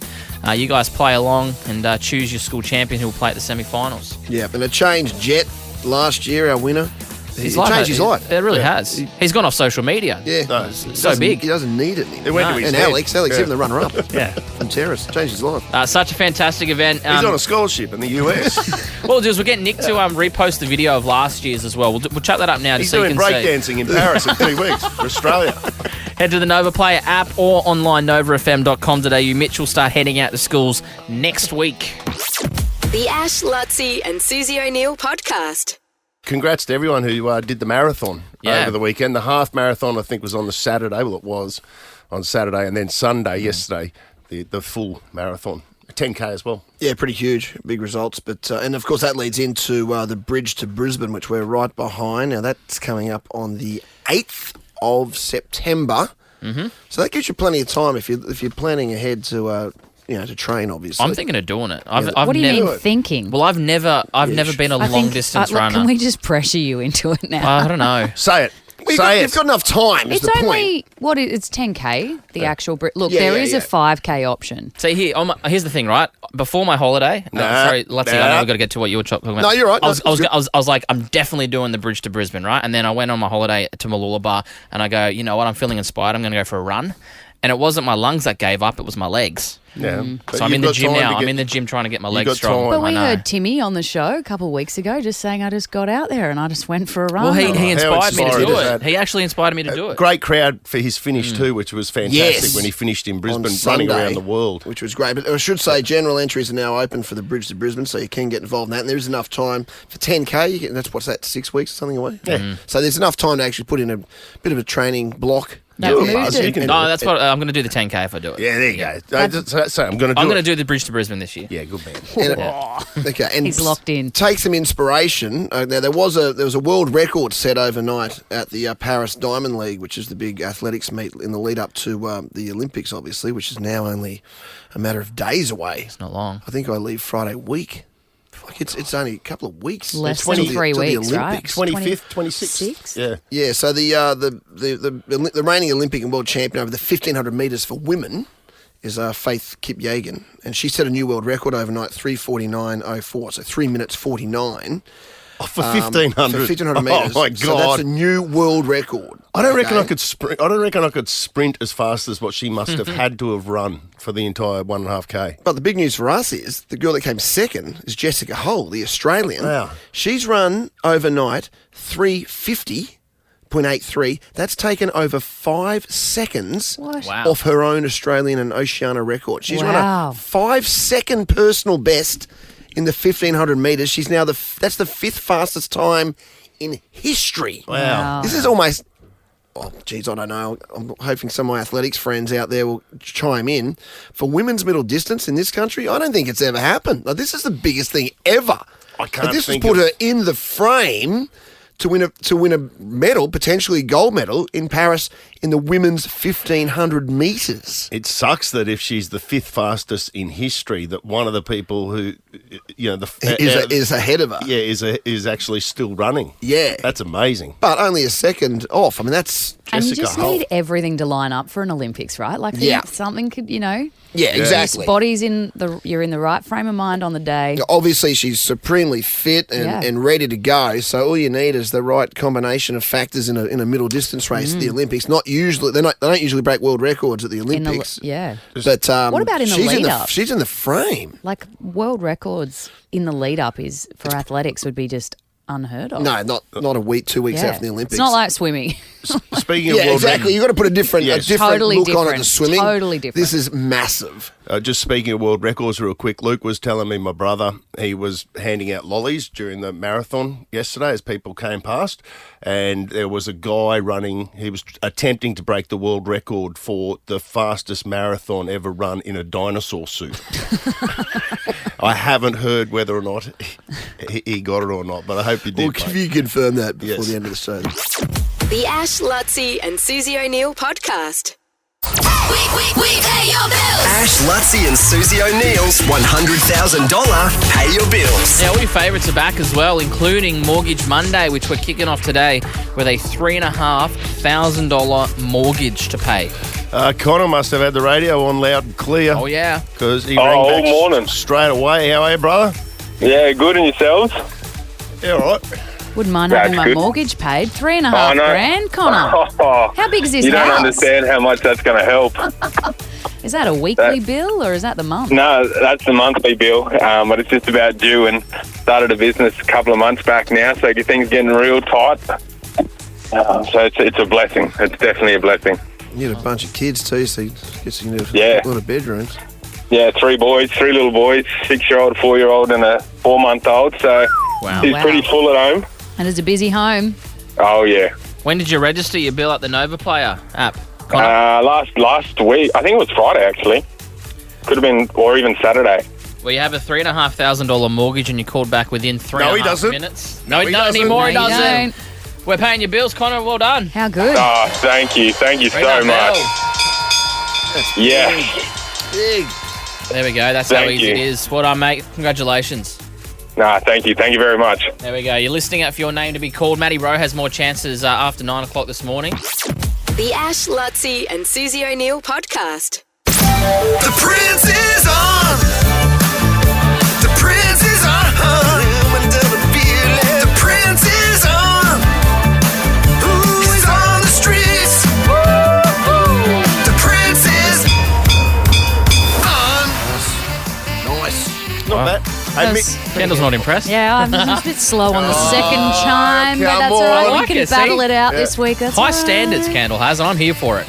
You guys play along and choose your school champion who will play at the semi-finals. Yeah, and it changed Jet last year, our winner. His It life changed his life. It really has. He's gone off social media. Yeah. No, So big. He doesn't need it anymore. It went to his And head. Alex, Yeah. even the runner-up. Yeah. And Terrace, changed his life. Such a fantastic event. He's on a scholarship in the US. What we'll do is we'll get Nick to repost the video of last year's as well. We'll chuck that up now. He's so you doing can see. breakdancing in Paris in 2 weeks for Australia. Head to the Nova Player app or online novafm.com.au. Mitch will start heading out to schools next week. The Ash, Luttsy and Susie O'Neill podcast. Congrats to everyone who did the marathon over the weekend. The half marathon, I think, was on the Saturday. Well, it was on Saturday. And then Sunday, yesterday, the full marathon. 10K as well. Yeah, pretty huge. Big results. But and, of course, that leads into the bridge to Brisbane, which we're right behind. Now, that's coming up on the 8th of September. Mm-hmm. So that gives you plenty of time if you're planning ahead to train, obviously. I'm thinking of doing it. What do you mean thinking? Well, I've never been a long distance runner. Can we just pressure you into it now? I don't know. Say it. You've got enough time. It's only it's 10K. The actual look. There is a 5K option. So here's the thing, right? Before my holiday, sorry, Luttsy, I know we've got to get to what you were talking about. No, you're right. I was like, I'm definitely doing the bridge to Brisbane, right? And then I went on my holiday to Mooloolaba, and I go, you know what? I'm feeling inspired. I'm going to go for a run. And it wasn't my lungs that gave up; it was my legs. Yeah. So I'm in the gym now. I'm in the gym trying to get my legs strong. But we heard Timmy on the show a couple of weeks ago just saying I just got out there and I just went for a run. Well, he inspired me to do inspiring it. He actually inspired me to do it. Great crowd for his finish too, which was fantastic Yes. when he finished in Brisbane, On running Sunday, around the world. which was great. But I should say general entries are now open for the bridge to Brisbane, so you can get involved in that. And there is enough time for 10K. What's that, 6 weeks or something away? Yeah. So there's enough time to actually put in a bit of a training block. That moved it. No, that's what I'm going to do the 10K if I do it. Yeah, there you go. So I'm going to do do the bridge to Brisbane this year. Yeah, good man. Okay, and He's locked in. Take some inspiration. Now there was a world record set overnight at the Paris Diamond League, which is the big athletics meet in the lead up to the Olympics, obviously, which is now only a matter of days away. It's not long. I think I leave Friday week. Like it's only a couple of weeks. Less than 3 weeks, right? 25th, 26th. Yeah. Yeah. So the reigning Olympic and world champion over the 1500 metres for women is Faith Kipyegon, and she set a new world record overnight, 3:49.04. So 3 minutes 49. For 1,500. For 1,500 metres. Oh my God! So that's a new world record. I don't reckon I could sprint. I don't reckon I could sprint as fast as what she must have had to have run for the entire 1.5K. But the big news for us is the girl that came second is Jessica Hull, the Australian. Wow. She's run overnight 3:50.83. That's taken over 5 seconds Wow. off her own Australian and Oceania record. She's run Wow. a 5-second personal best in the 1,500 metres. She's now that's the 5th fastest time in history. Wow. This is almost... Oh, geez, I don't know. I'm hoping some of my athletics friends out there will chime in. For women's middle distance in this country, I don't think it's ever happened. Like, this is the biggest thing ever. I can't This has think put of- her in the frame to win a medal, potentially gold medal, in Paris in the women's 1,500 metres. It sucks that if she's the 5th fastest in history, that one of the people who, Is ahead of her. Yeah, is actually still running. Yeah. That's amazing. But only a second off. I mean, that's And you Jessica just Hull. need everything to line up for an Olympics, right? Like something could, Yeah, exactly. Body's you're in the right frame of mind on the day. Obviously, she's supremely fit and ready to go. So all you need is the right combination of factors in a middle distance race at the Olympics. They don't usually break world records at the Olympics. But what about in the lead up? She's in the frame. Like world records in the lead up is for athletics would be just unheard of. No, not a week, 2 weeks out from the Olympics. It's not like swimming. Speaking of world exactly. You've got to put a different Totally look on it different. to swimming. Totally different. This is massive. Just speaking of world records real quick, Luke was telling me my brother, he was handing out lollies during the marathon yesterday as people came past, and there was a guy running, he was attempting to break the world record for the fastest marathon ever run in a dinosaur suit. I haven't heard whether or not he got it or not, but I hope you did. Well, can you confirm that before the end of the show? The Ash, Luttsy and Susie O'Neill podcast. We pay your bills. Ash, Luttsy and Susie O'Neill's $100,000 Pay Your Bills. Yeah, all your favourites are back as well, including Mortgage Monday, which we're kicking off today with a $3,500 mortgage to pay. Connor must have had the radio on loud and clear. Oh, yeah. Because he rang back morning. Straight away. How are you, brother? Yeah, good, and yourselves? Yeah, all right. Wouldn't mind having my mortgage paid. $3,500 grand, Connor. How big is this You house? don't understand how much that's going to help. Is that a weekly bill or is that the month? No, that's the monthly bill, but it's just about due, and started a business a couple of months back now, so things getting real tight. So it's a blessing. It's definitely a blessing. You had a bunch of kids too, so you need a lot of bedrooms. Yeah, 3 little boys, 6-year-old, 4-year-old, and a 4-month-old. So he's pretty full at home. And it's a busy home. Oh yeah. When did you register your bill at the Nova Player app? Last week. I think it was Friday actually. Could have been, or even Saturday. Well, you have a $3,500 mortgage and you called back within 3.5 minutes. No, he doesn't anymore. He doesn't. We're paying your bills, Connor. Well done. How good. Oh, thank you so much. Yeah. Big. There we go. That's how easy it is. Well done, mate. Congratulations. Nah, thank you. Thank you very much. There we go. You're listening out for your name to be called. Maddie Rowe has more chances after 9 o'clock this morning. The Ash, Luttsy and Susie O'Neill podcast. The Prince is on. The Prince is on. The Prince is on. He's on the streets. The Prince is on. Nice. Not bad. Kendall's not impressed. Yeah, I'm just a bit slow on the second chime, but that's all right. We can battle it out this week. That's High all right. standards, Kendall has, and I'm here for it.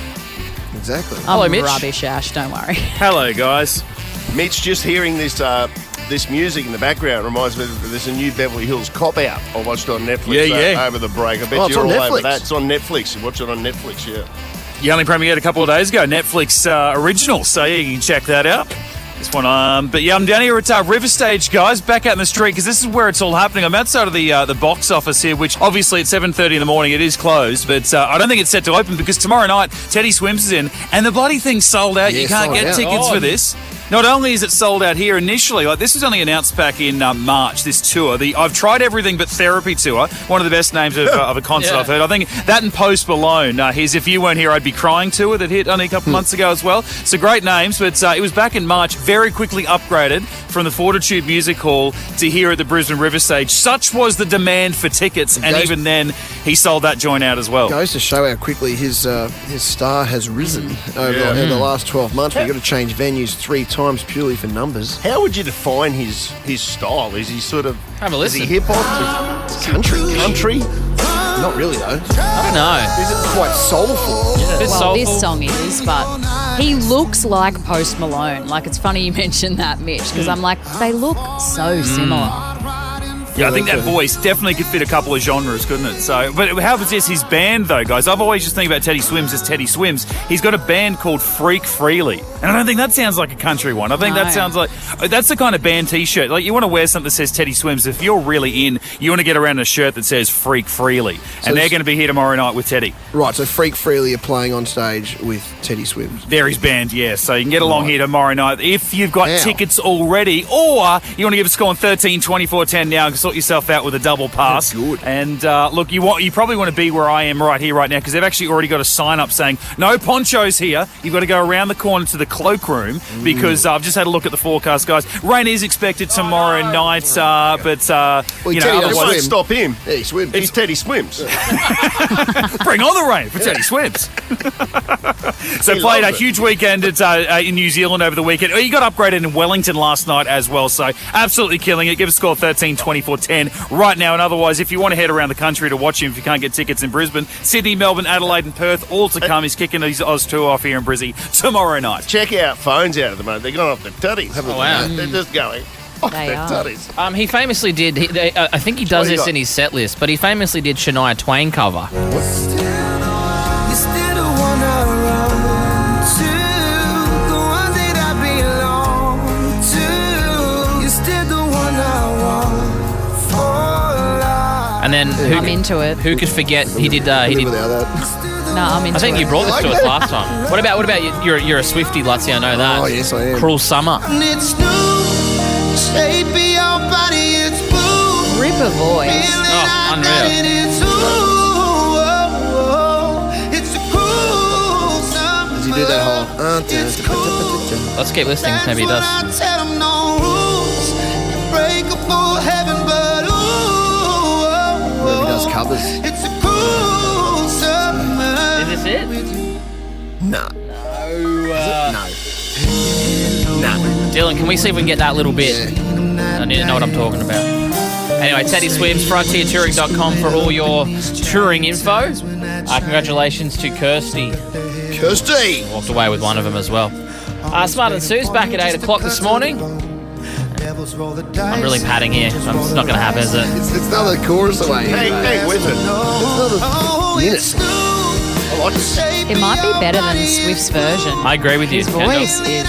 Exactly. Hello, I'm Mitch. rubbish, Ash. Don't worry. Hello, guys. Mitch, just hearing this music in the background reminds me that there's a new Beverly Hills Cop out. I watched it on Netflix over the break. I bet it's you're on all Netflix. over that. It's on Netflix. You watch it on Netflix, yeah. You only premiered a couple of days ago, Netflix original, so yeah, you can check that out. This one, but yeah, I'm down here at River Stage, guys, back out in the street, because this is where it's all happening. I'm outside of the box office here, which obviously at 7:30 in the morning it is closed, but I don't think it's set to open because tomorrow night Teddy Swims is in, and the bloody thing's sold out. Yeah, you can't sold get out. tickets for this. Not only is it sold out here initially, like this was only announced back in March, this tour. The I've Tried Everything But Therapy tour, one of the best names of a concert I've heard. I think that and Post Malone, his If You Weren't Here I'd Be Crying tour that hit only a couple months ago as well. So great names, but it was back in March, very quickly upgraded from the Fortitude Music Hall to here at the Brisbane River Stage. Such was the demand for tickets, and even then he sold that joint out as well. Goes to show how quickly his star has risen over the last 12 months. We've got to change venues 3 times purely for numbers. How would you define his style? Is he sort of... Have a listen. Is he hip-hop? Country? Not really, though. I don't know. Is it quite soulful? Yeah. Well, this song is, but he looks like Post Malone. Like, it's funny you mentioned that, Mitch, because I'm like, they look so similar. Yeah, I think that voice definitely could fit a couple of genres, couldn't it? So, but how was this his band though, guys? I've always just think about Teddy Swims as Teddy Swims. He's got a band called Freak Freely, and I don't think that sounds like a country one. I think that sounds like that's the kind of band T-shirt. Like you want to wear something that says Teddy Swims. If you're really in, you want to get around a shirt that says Freak Freely, and they're going to be here tomorrow night with Teddy. Right, so Freak Freely are playing on stage with Teddy Swims. They're his band, yeah. So you can get along here tomorrow night if you've got tickets already, or you want to give a score on 13 24 10 now and sort yourself out with a double pass. Good. And look, you probably want to be where I am right here, right now, because they've actually already got a sign up saying no ponchos here. You've got to go around the corner to the cloakroom because I've just had a look at the forecast, guys. Rain is expected tomorrow night, but you know, Teddy won't stop him. Yeah, he swims. He's Teddy Swims. Bring on the rain for Teddy Swims. So played a huge weekend in New Zealand over the weekend. He got upgraded in Wellington last night as well, so absolutely killing it. Give us a score 13 24 10 right now. And otherwise, if you want to head around the country to watch him, if you can't get tickets in Brisbane, Sydney, Melbourne, Adelaide and Perth, all to come. He's kicking his Oz tour off here in Brizzy tomorrow night. Check out phones out at the moment. They're going off the tutties. Oh, wow. They're just going. They are. He famously did. I think he does this in his set list, but he famously did Shania Twain cover. And then I'm into it. Who could forget he did? He did. No, I'm into it. I think you brought this to us last time. What about you? You're a Swiftie, Luttsy. I know that. Oh yes, I am. Cruel Summer. Ripper voice. Oh, unreal. Does he do that whole? Let's keep listening. Maybe he does. He does covers. Is this it? No. No. Dylan, can we see if we can get that little bit? I need to know what I'm talking about. Anyway, Teddy Swims, frontiertouring.com for all your touring info. Congratulations to Kirsty. Kirsty! Walked away with one of them as well. Smart and Sue's back at 8 o'clock this morning. I'm really padding here. It's not going to happen, is it? It's another chorus away. Hey, with it. I like it. It might be better than Swift's version. I agree with you. His voice is...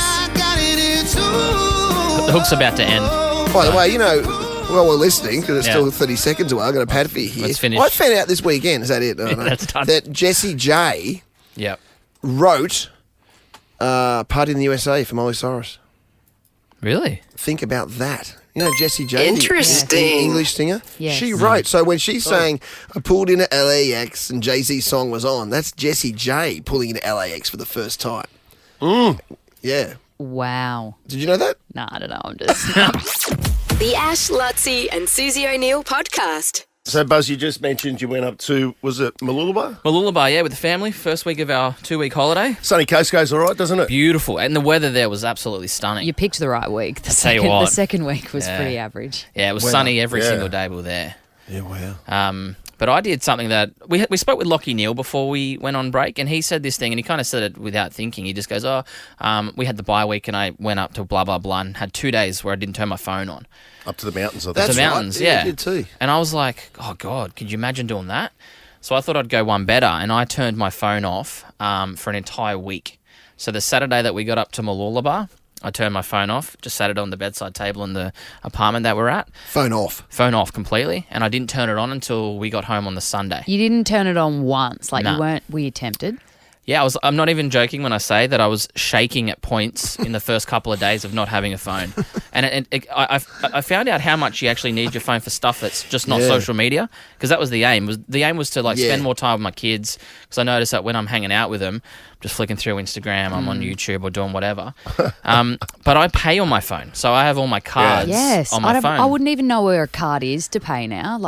The hook's about to end. By the way, you know, while we're listening, because it's still 30 seconds away, I've got a pad for you here. Let's finish. I found out this weekend, is that it? No, no. That's done. That Jessie J wrote Party in the USA for Miley Cyrus. Really? Think about that. You know Jessie J, Interesting. the English singer? Yes. She wrote. So when she's saying, I pulled into LAX and Jay-Z's song was on, that's Jessie J pulling into LAX for the first time. Yeah. Wow. Did you know that? Nah, I don't know. I'm just... The Ash, Luttsy and Susie O'Neill podcast. So, Buzz, you just mentioned you went up to, was it Mooloolaba? Mooloolaba, yeah, with the family. First week of our 2-week holiday. Sunny Coast goes all right, doesn't it? Beautiful. And the weather there was absolutely stunning. You picked the right week. The tell you what. The second week was pretty average. Yeah, it was sunny every single day we were there. Yeah, wow. But I did something that... We spoke with Lockie Neal before we went on break, and he said this thing, and he kind of said it without thinking. He just goes, we had the bye week, and I went up to blah, blah, blah, and had 2 days where I didn't turn my phone on. Up to the mountains, I think. That's the mountains, right. yeah. I did too. And I was like, oh, God, could you imagine doing that? So I thought I'd go one better, and I turned my phone off for an entire week. So the Saturday that we got up to Mooloolaba, I turned my phone off, just sat it on the bedside table in the apartment that we're at. Phone off. Phone off completely, and I didn't turn it on until we got home on the Sunday. You didn't turn it on once. Like Nah. were you tempted? Yeah, I'm not even joking when I say that I was shaking at points in the first couple of days of not having a phone. And I found out how much you actually need your phone for stuff that's just not social media, because that was the aim. The aim was to spend more time with my kids, because I noticed that when I'm hanging out with them, just flicking through Instagram, I'm on YouTube or doing whatever. But I pay on my phone, so I have all my cards on my phone. I wouldn't even know where a card is to pay now.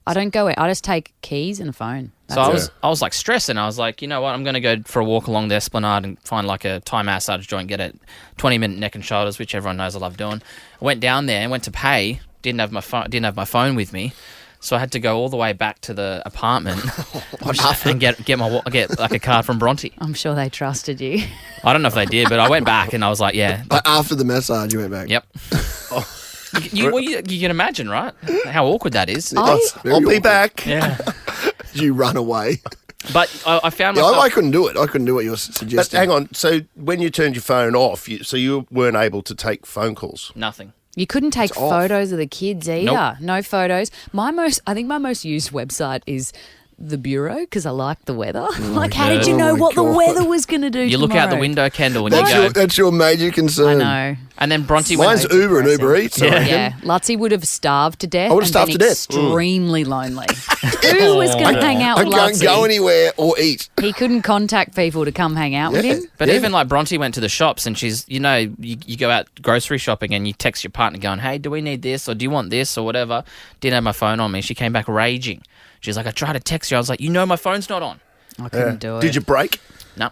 I don't go out. I just take keys and a phone. So I was like stressing. I was like, you know what? I'm going to go for a walk along the Esplanade and find like a Thai massage joint, get a 20-minute neck and shoulders, which everyone knows I love doing. I went down there and went to pay. Didn't have my phone with me, so I had to go all the way back to the apartment and get like a card from Bronte. I'm sure they trusted you. I don't know if they did, but I went back and I was like, yeah. After the massage, you went back. Yep. You can imagine, right? How awkward that is. I'll be back. Yeah. You run away. But I found Yeah, myself... I couldn't do it. I couldn't do what you're But suggesting. hang on. So when you turned your phone off, you weren't able to take phone calls? Nothing. You couldn't take It's off. photos of the kids either. Nope. No photos. I think my most used website is the Bureau because I like the weather. Like, how did you know what the weather was going to do You look out the window, Kendall, when That's you go. that's your major concern. I know. And then Bronte Mine's went... Uber and Uber Eats. I reckon. Yeah, Luttsy would have starved to death. I would have starved and to been death. extremely lonely. Who was going to hang out with I can't Luttsy? go anywhere or eat. He couldn't contact people to come hang out with him. But even like Bronte went to the shops and she's, you go out grocery shopping and you text your partner going, hey, do we need this or do you want this or whatever? Didn't have my phone on me. She came back raging. She's like, I tried to text you. I was like, my phone's not on. I couldn't do it. Did you break? No.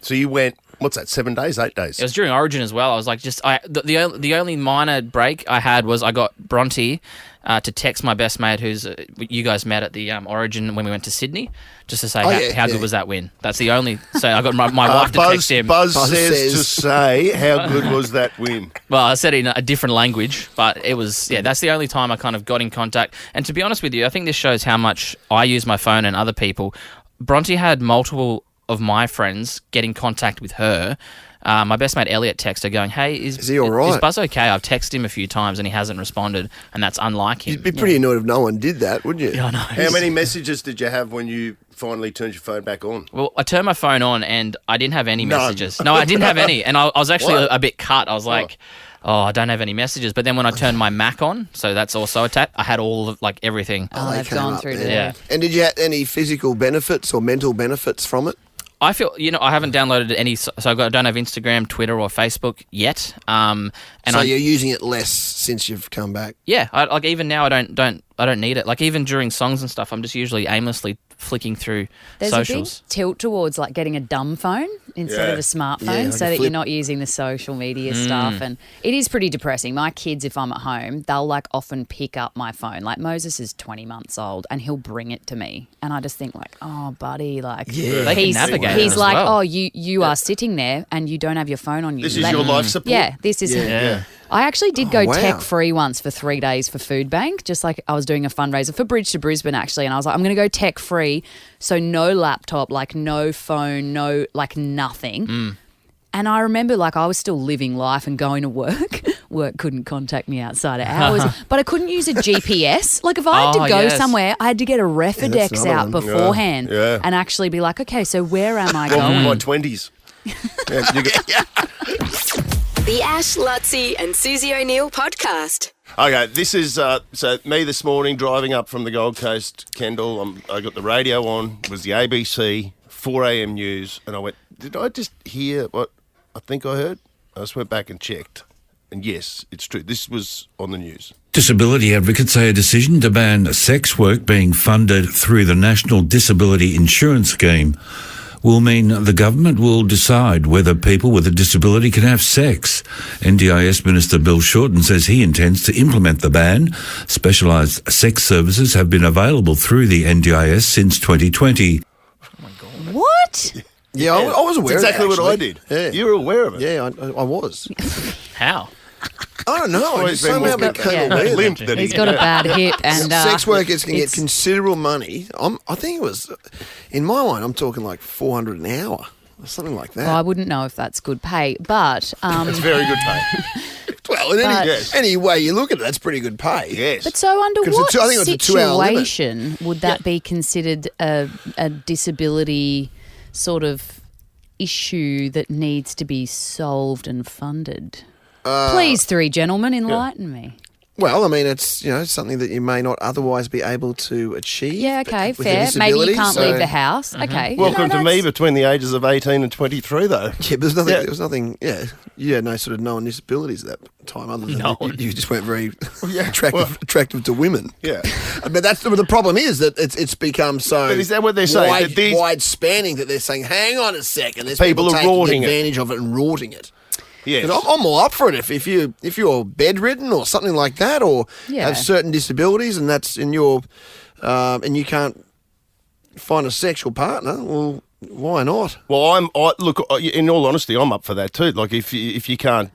So you went, what's that, 7 days, 8 days? It was during Origin as well. I was like, the only minor break I had was I got Bronte to text my best mate who's, you guys met at the Origin when we went to Sydney, just to say how good was that win. That's the only, so I got my wife to text him. Buzz says to say, how good was that win? Well, I said it in a different language, but it was, that's the only time I kind of got in contact. And to be honest with you, I think this shows how much I use my phone and other people. Bronte had multiple of my friends get in contact with her. My best mate Elliot texted her going, hey, is he all right? Is Buzz okay? I've texted him a few times and he hasn't responded, and that's unlike him. You'd be pretty annoyed if no one did that, wouldn't you? Yeah, I know. How many messages did you have when you finally turned your phone back on? Well, I turned my phone on and I didn't have any None. messages. No, I didn't have any. And I was actually What? a bit cut. I was like, I don't have any messages. But then when I turned my Mac on, so that's also a tap, I had all of everything. Oh, they've came gone up, through yeah. to Yeah. And did you have any physical benefits or mental benefits from it? I feel, I haven't downloaded any, so I don't have Instagram, Twitter, or Facebook yet. And So you're using it less since you've come back. Yeah, even now I don't need it. Like even during songs and stuff, I'm just usually aimlessly flicking through There's socials. a big tilt towards getting a dumb phone instead of a smartphone so that you're not using the social media stuff. And it is pretty depressing. My kids, if I'm at home, they'll often pick up my phone. Like Moses is 20 months old and he'll bring it to me. And I just think oh, buddy, They can navigate he's as like, well. oh, you are sitting there and you don't have your phone on you. This is your life support? Yeah, this is. Yeah. I actually did go wow. tech-free once for 3 days for Food Bank, just like I was doing a fundraiser for Bridge to Brisbane, actually, and I was like, I'm going to go tech-free, so no laptop, no phone, no, nothing. And I remember, I was still living life and going to work. Work couldn't contact me outside of hours, but I couldn't use a GPS. If I had to go somewhere, I had to get a Refidex out beforehand and actually be like, okay, so where am I going? My 20s. The Ash, Luttsy and Susie O'Neill podcast. Okay, this is so me this morning driving up from the Gold Coast, Kendall. I got the radio on. It was the ABC 4 a.m. news, and I went, did I just hear what I think I heard? I just went back and checked, and yes, it's true. This was on the news. Disability advocates say a decision to ban sex work being funded through the National Disability Insurance Scheme will mean the government will decide whether people with a disability can have sex. NDIS Minister Bill Shorten says he intends to implement the ban. Specialised sex services have been available through the NDIS since 2020. What? Yeah, I was aware That's exactly of it, what I actually. did. Yeah. You were aware of it. Yeah, I was. How? I don't know. I he's just somehow been became aware limp that that He's got a bad hip and sex workers can get it's- considerable money. I think it was, in my mind, I'm talking $400 an hour or something like that. Well, I wouldn't know if that's good pay, but It's very good pay. Well, in But- any way you look at it, that's pretty good pay. Yes. But so under 'Cause what I think it's a 2-hour limit. situation would that be considered a disability sort of issue that needs to be solved and funded? Please, three gentlemen, enlighten me. Well, I mean, it's something that you may not otherwise be able to achieve. Yeah, okay, with a fair. Maybe disability, you can't so- leave the house. Okay. Welcome to me that's- between the ages of 18 and 23, though. Yeah, but there's nothing. There was nothing. Yeah, you had no sort of known disabilities at that time, other than you just weren't very attractive to women. Yeah, but that's the problem is that it's become so. But is that what they're saying? That these- wide spanning that they're saying, hang on a second, there's People are taking rorting it. advantage of it and rorting it. yes. 'Cause I'm all up for it if you're bedridden or something like that, or Yeah. have certain disabilities, and that's in your and you can't find a sexual partner. Well, why not? Well, look. In all honesty, I'm up for that too. Like if you can't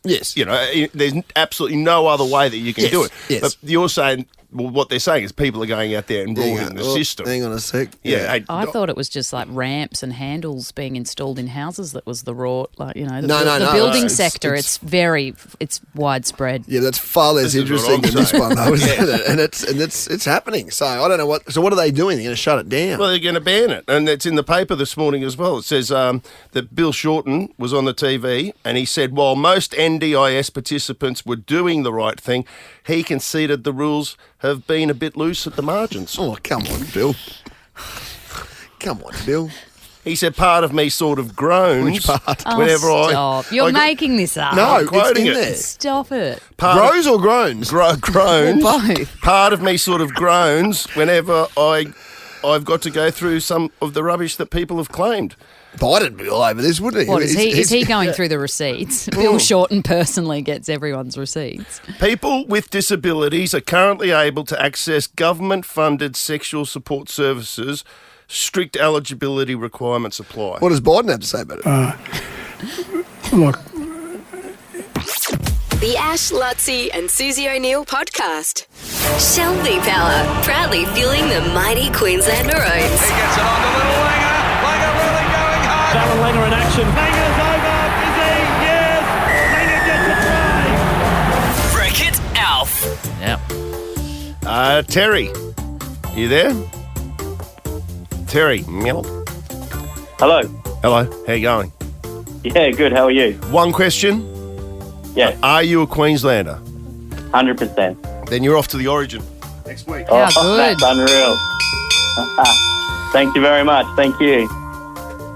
Yes. You know, there's absolutely no other way that you can do it. Yes. But you're saying, well, what they're saying is people are going out there and ruining the system. Hang on a sec. Yeah. I thought it was just like ramps and handles being installed in houses that was the raw, like, you know, the, No, the building no, sector. It's widespread. Yeah, that's far less This is what interesting I'm than this saying. one, though, isn't it? And it's happening. So I don't know what. So what are they doing? They're going to shut it down. Well, they're going to ban it. And it's in the paper this morning as well. It says that Bill Shorten was on the TV and he said while most NDIS participants were doing the right thing, he conceded the rules have been a bit loose at the margins. Oh, come on, Bill. Come on, Bill. He said part of me sort of groans Which part? whenever Stop. You're I got- making this up. No, it's quoting in it. there. Stop it. Grows or groans? Groans. Or both. Part of me sort of groans whenever I've got to go through some of the rubbish that people have claimed. Biden'd be all over this, wouldn't he? What is he going through the receipts? Bill Shorten personally gets everyone's receipts. People with disabilities are currently able to access government-funded sexual support services. Strict eligibility requirements apply. What does Biden have to say about it? Look, The Ash, Luttsy and Susie O'Neill podcast. Shell V-Power, proudly fueling the mighty Queensland Maroons. He gets it on to Little Langer. Langer really going hard. Darren Langer in action. Langer's over. Is he? Yes. Langer gets it right. Bracket Alf. Yeah. Terry, you there? Terry, meow. Hello. Hello, how you going? Yeah, good. How are you? One question. Yeah. Are you a Queenslander? 100%. Then you're off to the Origin next week. How good. That's unreal. Thank you very much. Thank you.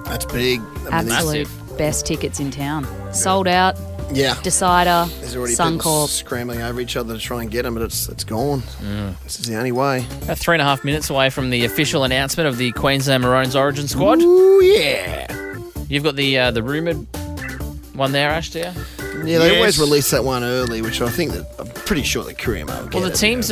That's big. Absolute best tickets in town. Sold out. Yeah. Decider. There's already people Suncorp. scrambling over each other to try and get them, but it's gone. This is the only way. About 3.5 minutes away from the official announcement of the Queensland Maroons Origin squad. Ooh, yeah. You've got the rumoured one there, Ash, do you? Yeah, they always release that one early, which I think that I'm pretty sure that Courier will get. Well, the teams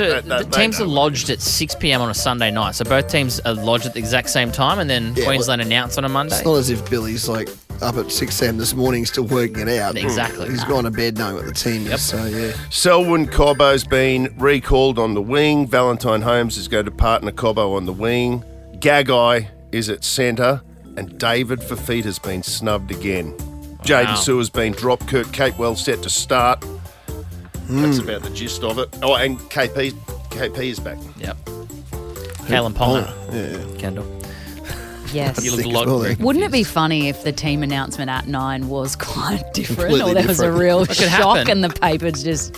are lodged at 6 p.m. on a Sunday night, so both teams are lodged at the exact same time, and then Queensland announce on a Monday. It's not as if Billy's like up at 6 a.m. this morning still working it out. Exactly. He's gone to bed knowing what the team is. So yeah. Selwyn Cobbo's been recalled on the wing. Valentine Holmes is going to partner Cobbo on the wing. Gagai is at centre, and David Fafita's been snubbed again. Jaden Sewer's been dropped. Kurt Capewell set to start. That's about the gist of it. Oh, and KP is back. Yep. Kalen Ponga. Yeah. Kendall. Yes. You look a lot. Wouldn't it be funny if the team announcement at 9 was quite different, Completely or there was a different. real What could shock happen? and the papers just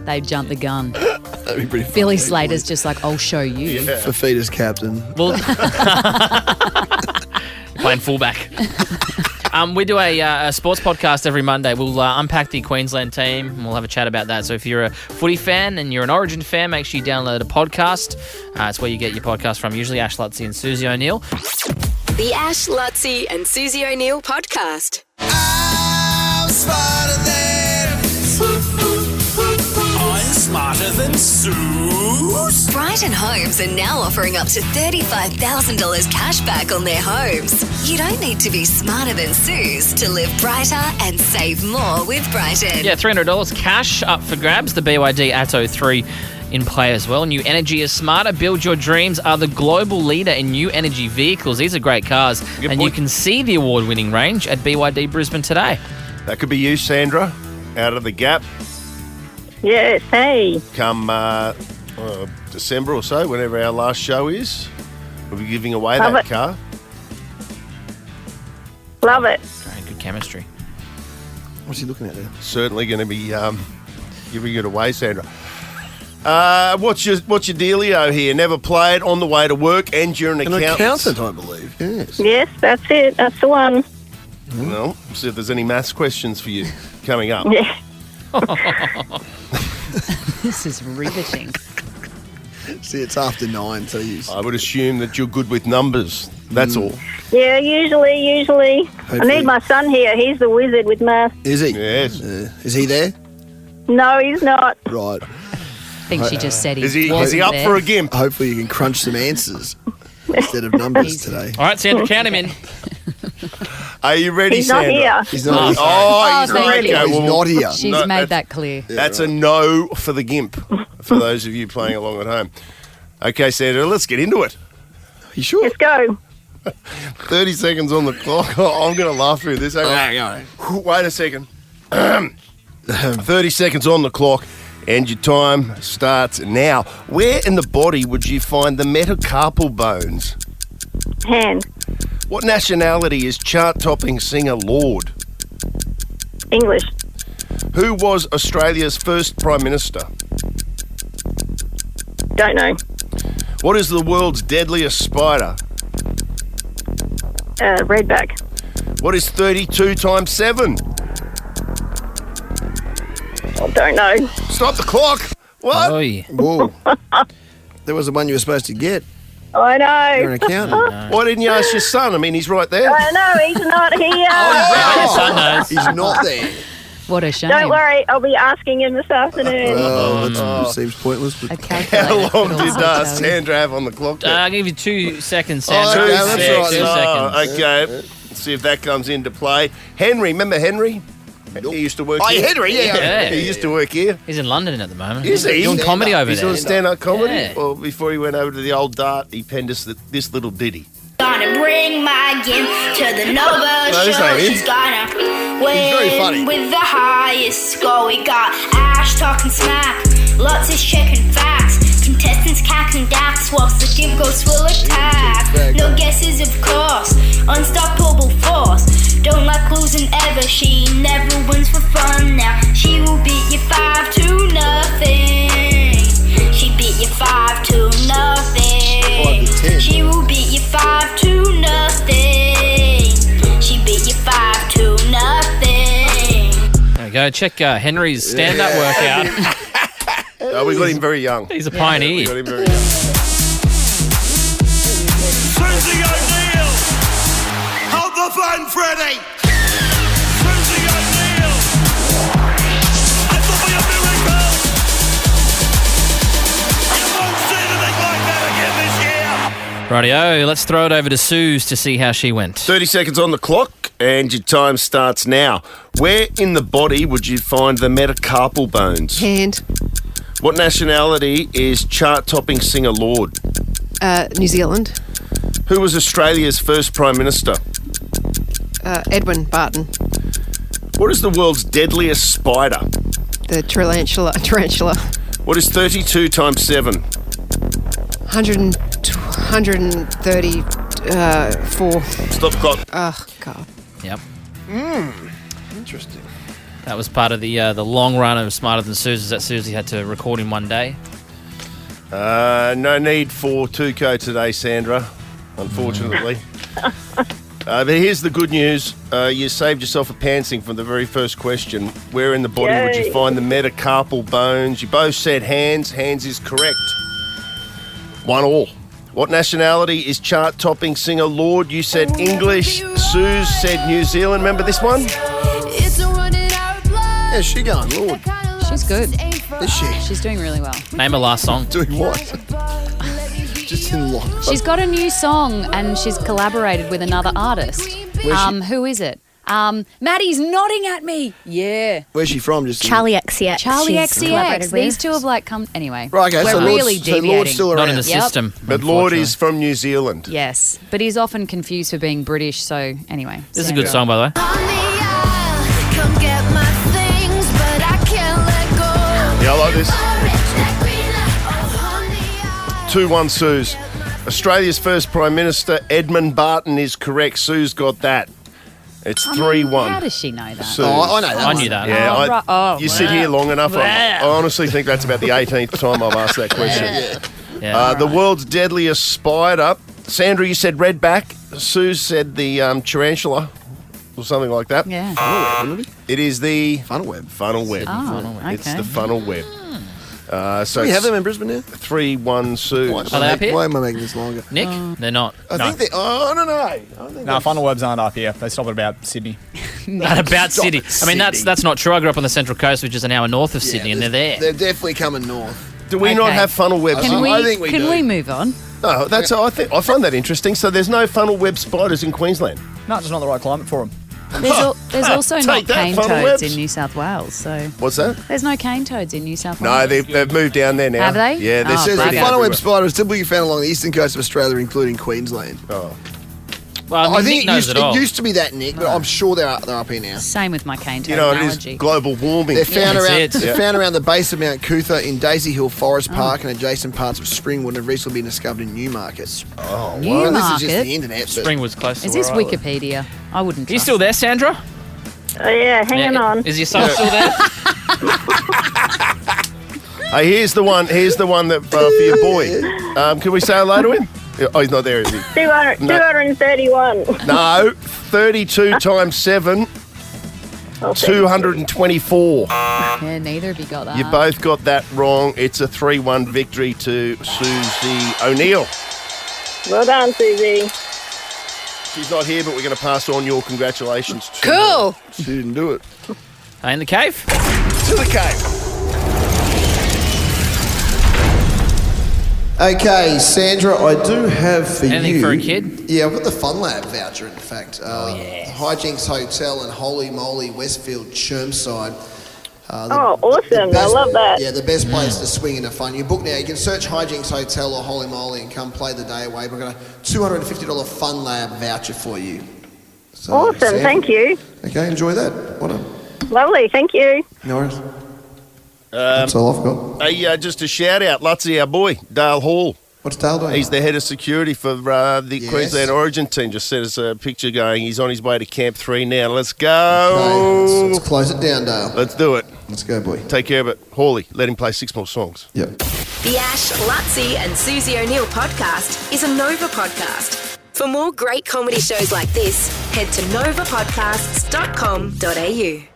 they jumped the gun? That'd be pretty funny. Billy Slater's just like, I'll show you. Fafita's captain. Well, playing fullback. We do a sports podcast every Monday. We'll unpack the Queensland team and we'll have a chat about that. So if you're a footy fan and you're an Origin fan, make sure you download a podcast. It's where you get your podcast from, usually Ash Luttsy and Susie O'Neill. The Ash, Luttsy and Susie O'Neill podcast. I'm smarter than Sue. Brighton Homes are now offering up to $35,000 cash back on their homes. You don't need to be smarter than Suze to live brighter and save more with Brighton. Yeah, $300 cash up for grabs. The BYD Atto 3 in play as well. New energy is smarter. Build your dreams are the global leader in new energy vehicles. These are great cars. You can see the award-winning range at BYD Brisbane today. That could be you, Sandra, out of the gap. Yes, hey. Come December or so, whenever our last show is, we'll be giving away Love that it. car. Love it. Great, good chemistry. What's he looking at there? Certainly going to be giving it away, Sandra. What's your dealio here? Never played, on the way to work, and you're an accountant. I believe. Yes. Yes, that's it. That's the one. Well, see if there's any maths questions for you coming up. Yeah. This is riveting. See, it's after 9, so I would assume that you're good with numbers. That's all. Yeah, usually. I need my son here. He's the wizard with math. Is he? Yes. Is he there? No, he's not. Right. I think she just said he Is he wasn't up there. for a gimp? Hopefully you can crunch some answers instead of numbers today. All right, Sandra, count him in. Are you ready, He's not Sandra? here. He's not here. Oh, he's thank right. you. Okay, He's not here. She's made that clear. That's a no for the GIMP, for those of you playing along at home. Okay, Sandra, let's get into it. You sure? Let's go. 30 seconds on the clock. Oh, I'm going to laugh through this. Hang on. Wait a second. 30 seconds on the clock, and your time starts now. Where in the body would you find the metacarpal bones? Hand. What nationality is chart-topping singer Lord? English. Who was Australia's first Prime Minister? Don't know. What is the world's deadliest spider? Redback. What is 32 times 7? Don't know. Stop the clock. What? Oi. Whoa. That was the one you were supposed to get. I know. You're an accountant. Why didn't you ask your son? I mean, he's right there. I know, he's not here. Your son knows. He's not there. What a shame. Don't worry, I'll be asking him this afternoon. Well, that seems pointless. But How long did Sandra have on the clock? I'll give you 2 seconds, Sandra. okay, that's all right. 2 seconds. Okay. Let's see if that comes into play. Henry, remember Henry? He used to work Oh, here. Henry, yeah. He used to work here. He's in London at the moment. Is he? Doing comedy over He's there. doing stand-up comedy? Yeah. Well, before he went over to the old dart, he penned us this little ditty. Gonna bring my game to the Nova this show. ain't it. She's gonna very funny. win with the highest score. We got Ash talking smack, Luttsy checking facts, contestants cacking dax whilst the game goes full attack. No guesses, of course, unstoppable force. Don't like losing ever, she never wins for fun. Now she will beat you 5-0. She beat you 5-0. She will beat you 5-0. She beat you 5-0. There we go. Check Henry's stand-up workout. We got him very young. He's a pioneer. We got him very young. Susie O'Neill! Hold the phone, Freddie! Susie O'Neill! It will be a miracle! You won't see anything like that again this year! Rightio, let's throw it over to Suze to see how she went. 30 seconds on the clock, and your time starts now. Where in the body would you find the metacarpal bones? Hand. What nationality is chart-topping singer Lord? New Zealand. Who was Australia's first Prime Minister? Edwin Barton. What is the world's deadliest spider? The tarantula. What is 32 times 7? 134. Stop the clock. Oh, God. Yep. Interesting. That was part of the long run of Smarter Than Susie's that Susie had to record in one day. No need for Tuco today, Sandra, unfortunately. But here's the good news. You saved yourself a pantsing from the very first question. Where in the body would you find the metacarpal bones? You both said hands. Hands is correct. 1-1. What nationality is chart-topping singer Lord? You said English. Suze said New Zealand. Remember this one? How's she going, Lord? She's good. Is she? She's doing really well. Name her last song. Doing what? Just in life. She's got a new song and she's collaborated with another artist. Who is it? Maddie's nodding at me. Yeah. Where's she from? Just Charlie XCX. Charlie She's XCX. collaborated with. These two have like come. Anyway. Right, okay, We're so really Lord's deviating. still around. Not in the system. But Lord is from New Zealand. Yes, but he's often confused for being British. So anyway. This is a good song, by the way. Yeah, I like this. 2-1 Suze. Australia's first Prime Minister, Edmund Barton, is correct. Suze got that. It's 3-1. How does she know that? Suze. I know that. I knew that. Yeah, you sit here long enough. I honestly think that's about the 18th time I've asked that question. Yeah. The world's deadliest spider. Sandra, you said redback. Suze said the tarantula or something like that. Yeah. It is the funnel web. Funnel web. Oh, okay. It's the funnel web. So Do we have them in Brisbane now? 3-1 Suze. Are they up here? Why am I making this longer? Nick? They're not. I think they. Oh, I don't know. I think No, funnel webs aren't up here. They stop at about Sydney. Not about Sydney. I mean, that's not true. I grew up on the Central Coast, which is an hour north of Sydney, and they're there. They're definitely coming north. Do we not Okay. have funnel webs? Can we? I think we can do. we move on? No, I find that interesting. So there's no funnel web spiders in Queensland. No, it's not the right climate for them. There's also Take not that, cane funnel toads webs. in New South Wales, so What's that? there's no cane toads in New South No, Wales. they've moved down there now. Have they? Yeah, they're Oh, Says the bugger. funnel web spider is typically found along the eastern coast of Australia, including Queensland. Oh. Well, I think Nick knows it all. it used to be that, Nick, but I'm sure they're up here now. Same with my cane toad You know, it analogy. is global warming. They're found That's it. found around the base of Mount Cootha in Daisy Hill Forest Park and adjacent parts of Springwood and have recently been discovered in Newmarket. Oh, Newmarket? This is just the internet. But Spring was close to Is this where I live. Wikipedia? I wouldn't. Are you trust still it. there, Sandra? Oh, yeah, hanging on. Is your son still there? Hey, here's the one that for your boy. Can we say hello to him? Oh, he's not there, is he? 231. No, 32 times 7, 224. Yeah, neither of you got that. You both got that wrong. It's a 3-1 victory to Susie O'Neill. Well done, Susie. She's not here, but we're going to pass on your congratulations to Cool. her. She didn't do it. In the cave? To the cave. Okay, Sandra, I do have for Anything you. for a kid? Yeah, I've got the Fun Lab voucher, in fact. Hijinks Hotel in Holy Moly, Westfield, Chermside. Awesome. I love that. Yeah, the best place to swing into fun. You book now. You can search Hijinks Hotel or Holy Moly and come play the day away. We've got a $250 Fun Lab voucher for you. So, Awesome. Sandra, Thank you. Okay, enjoy that. Well done. Lovely. Thank you. No worries. That's all I've got. Hey, just a shout out, Luttsy, our boy, Dale Hall. What's Dale doing? He's the head of security for the Queensland Origin team. Just sent us a picture going. He's on his way to Camp 3 now. Let's go. Okay, let's close it down, Dale. Let's do it. Let's go, boy. Take care of it. Hawley, let him play 6 more songs. Yep. The Ash, Luttsy and Susie O'Neill podcast is a Nova podcast. For more great comedy shows like this, head to novapodcasts.com.au.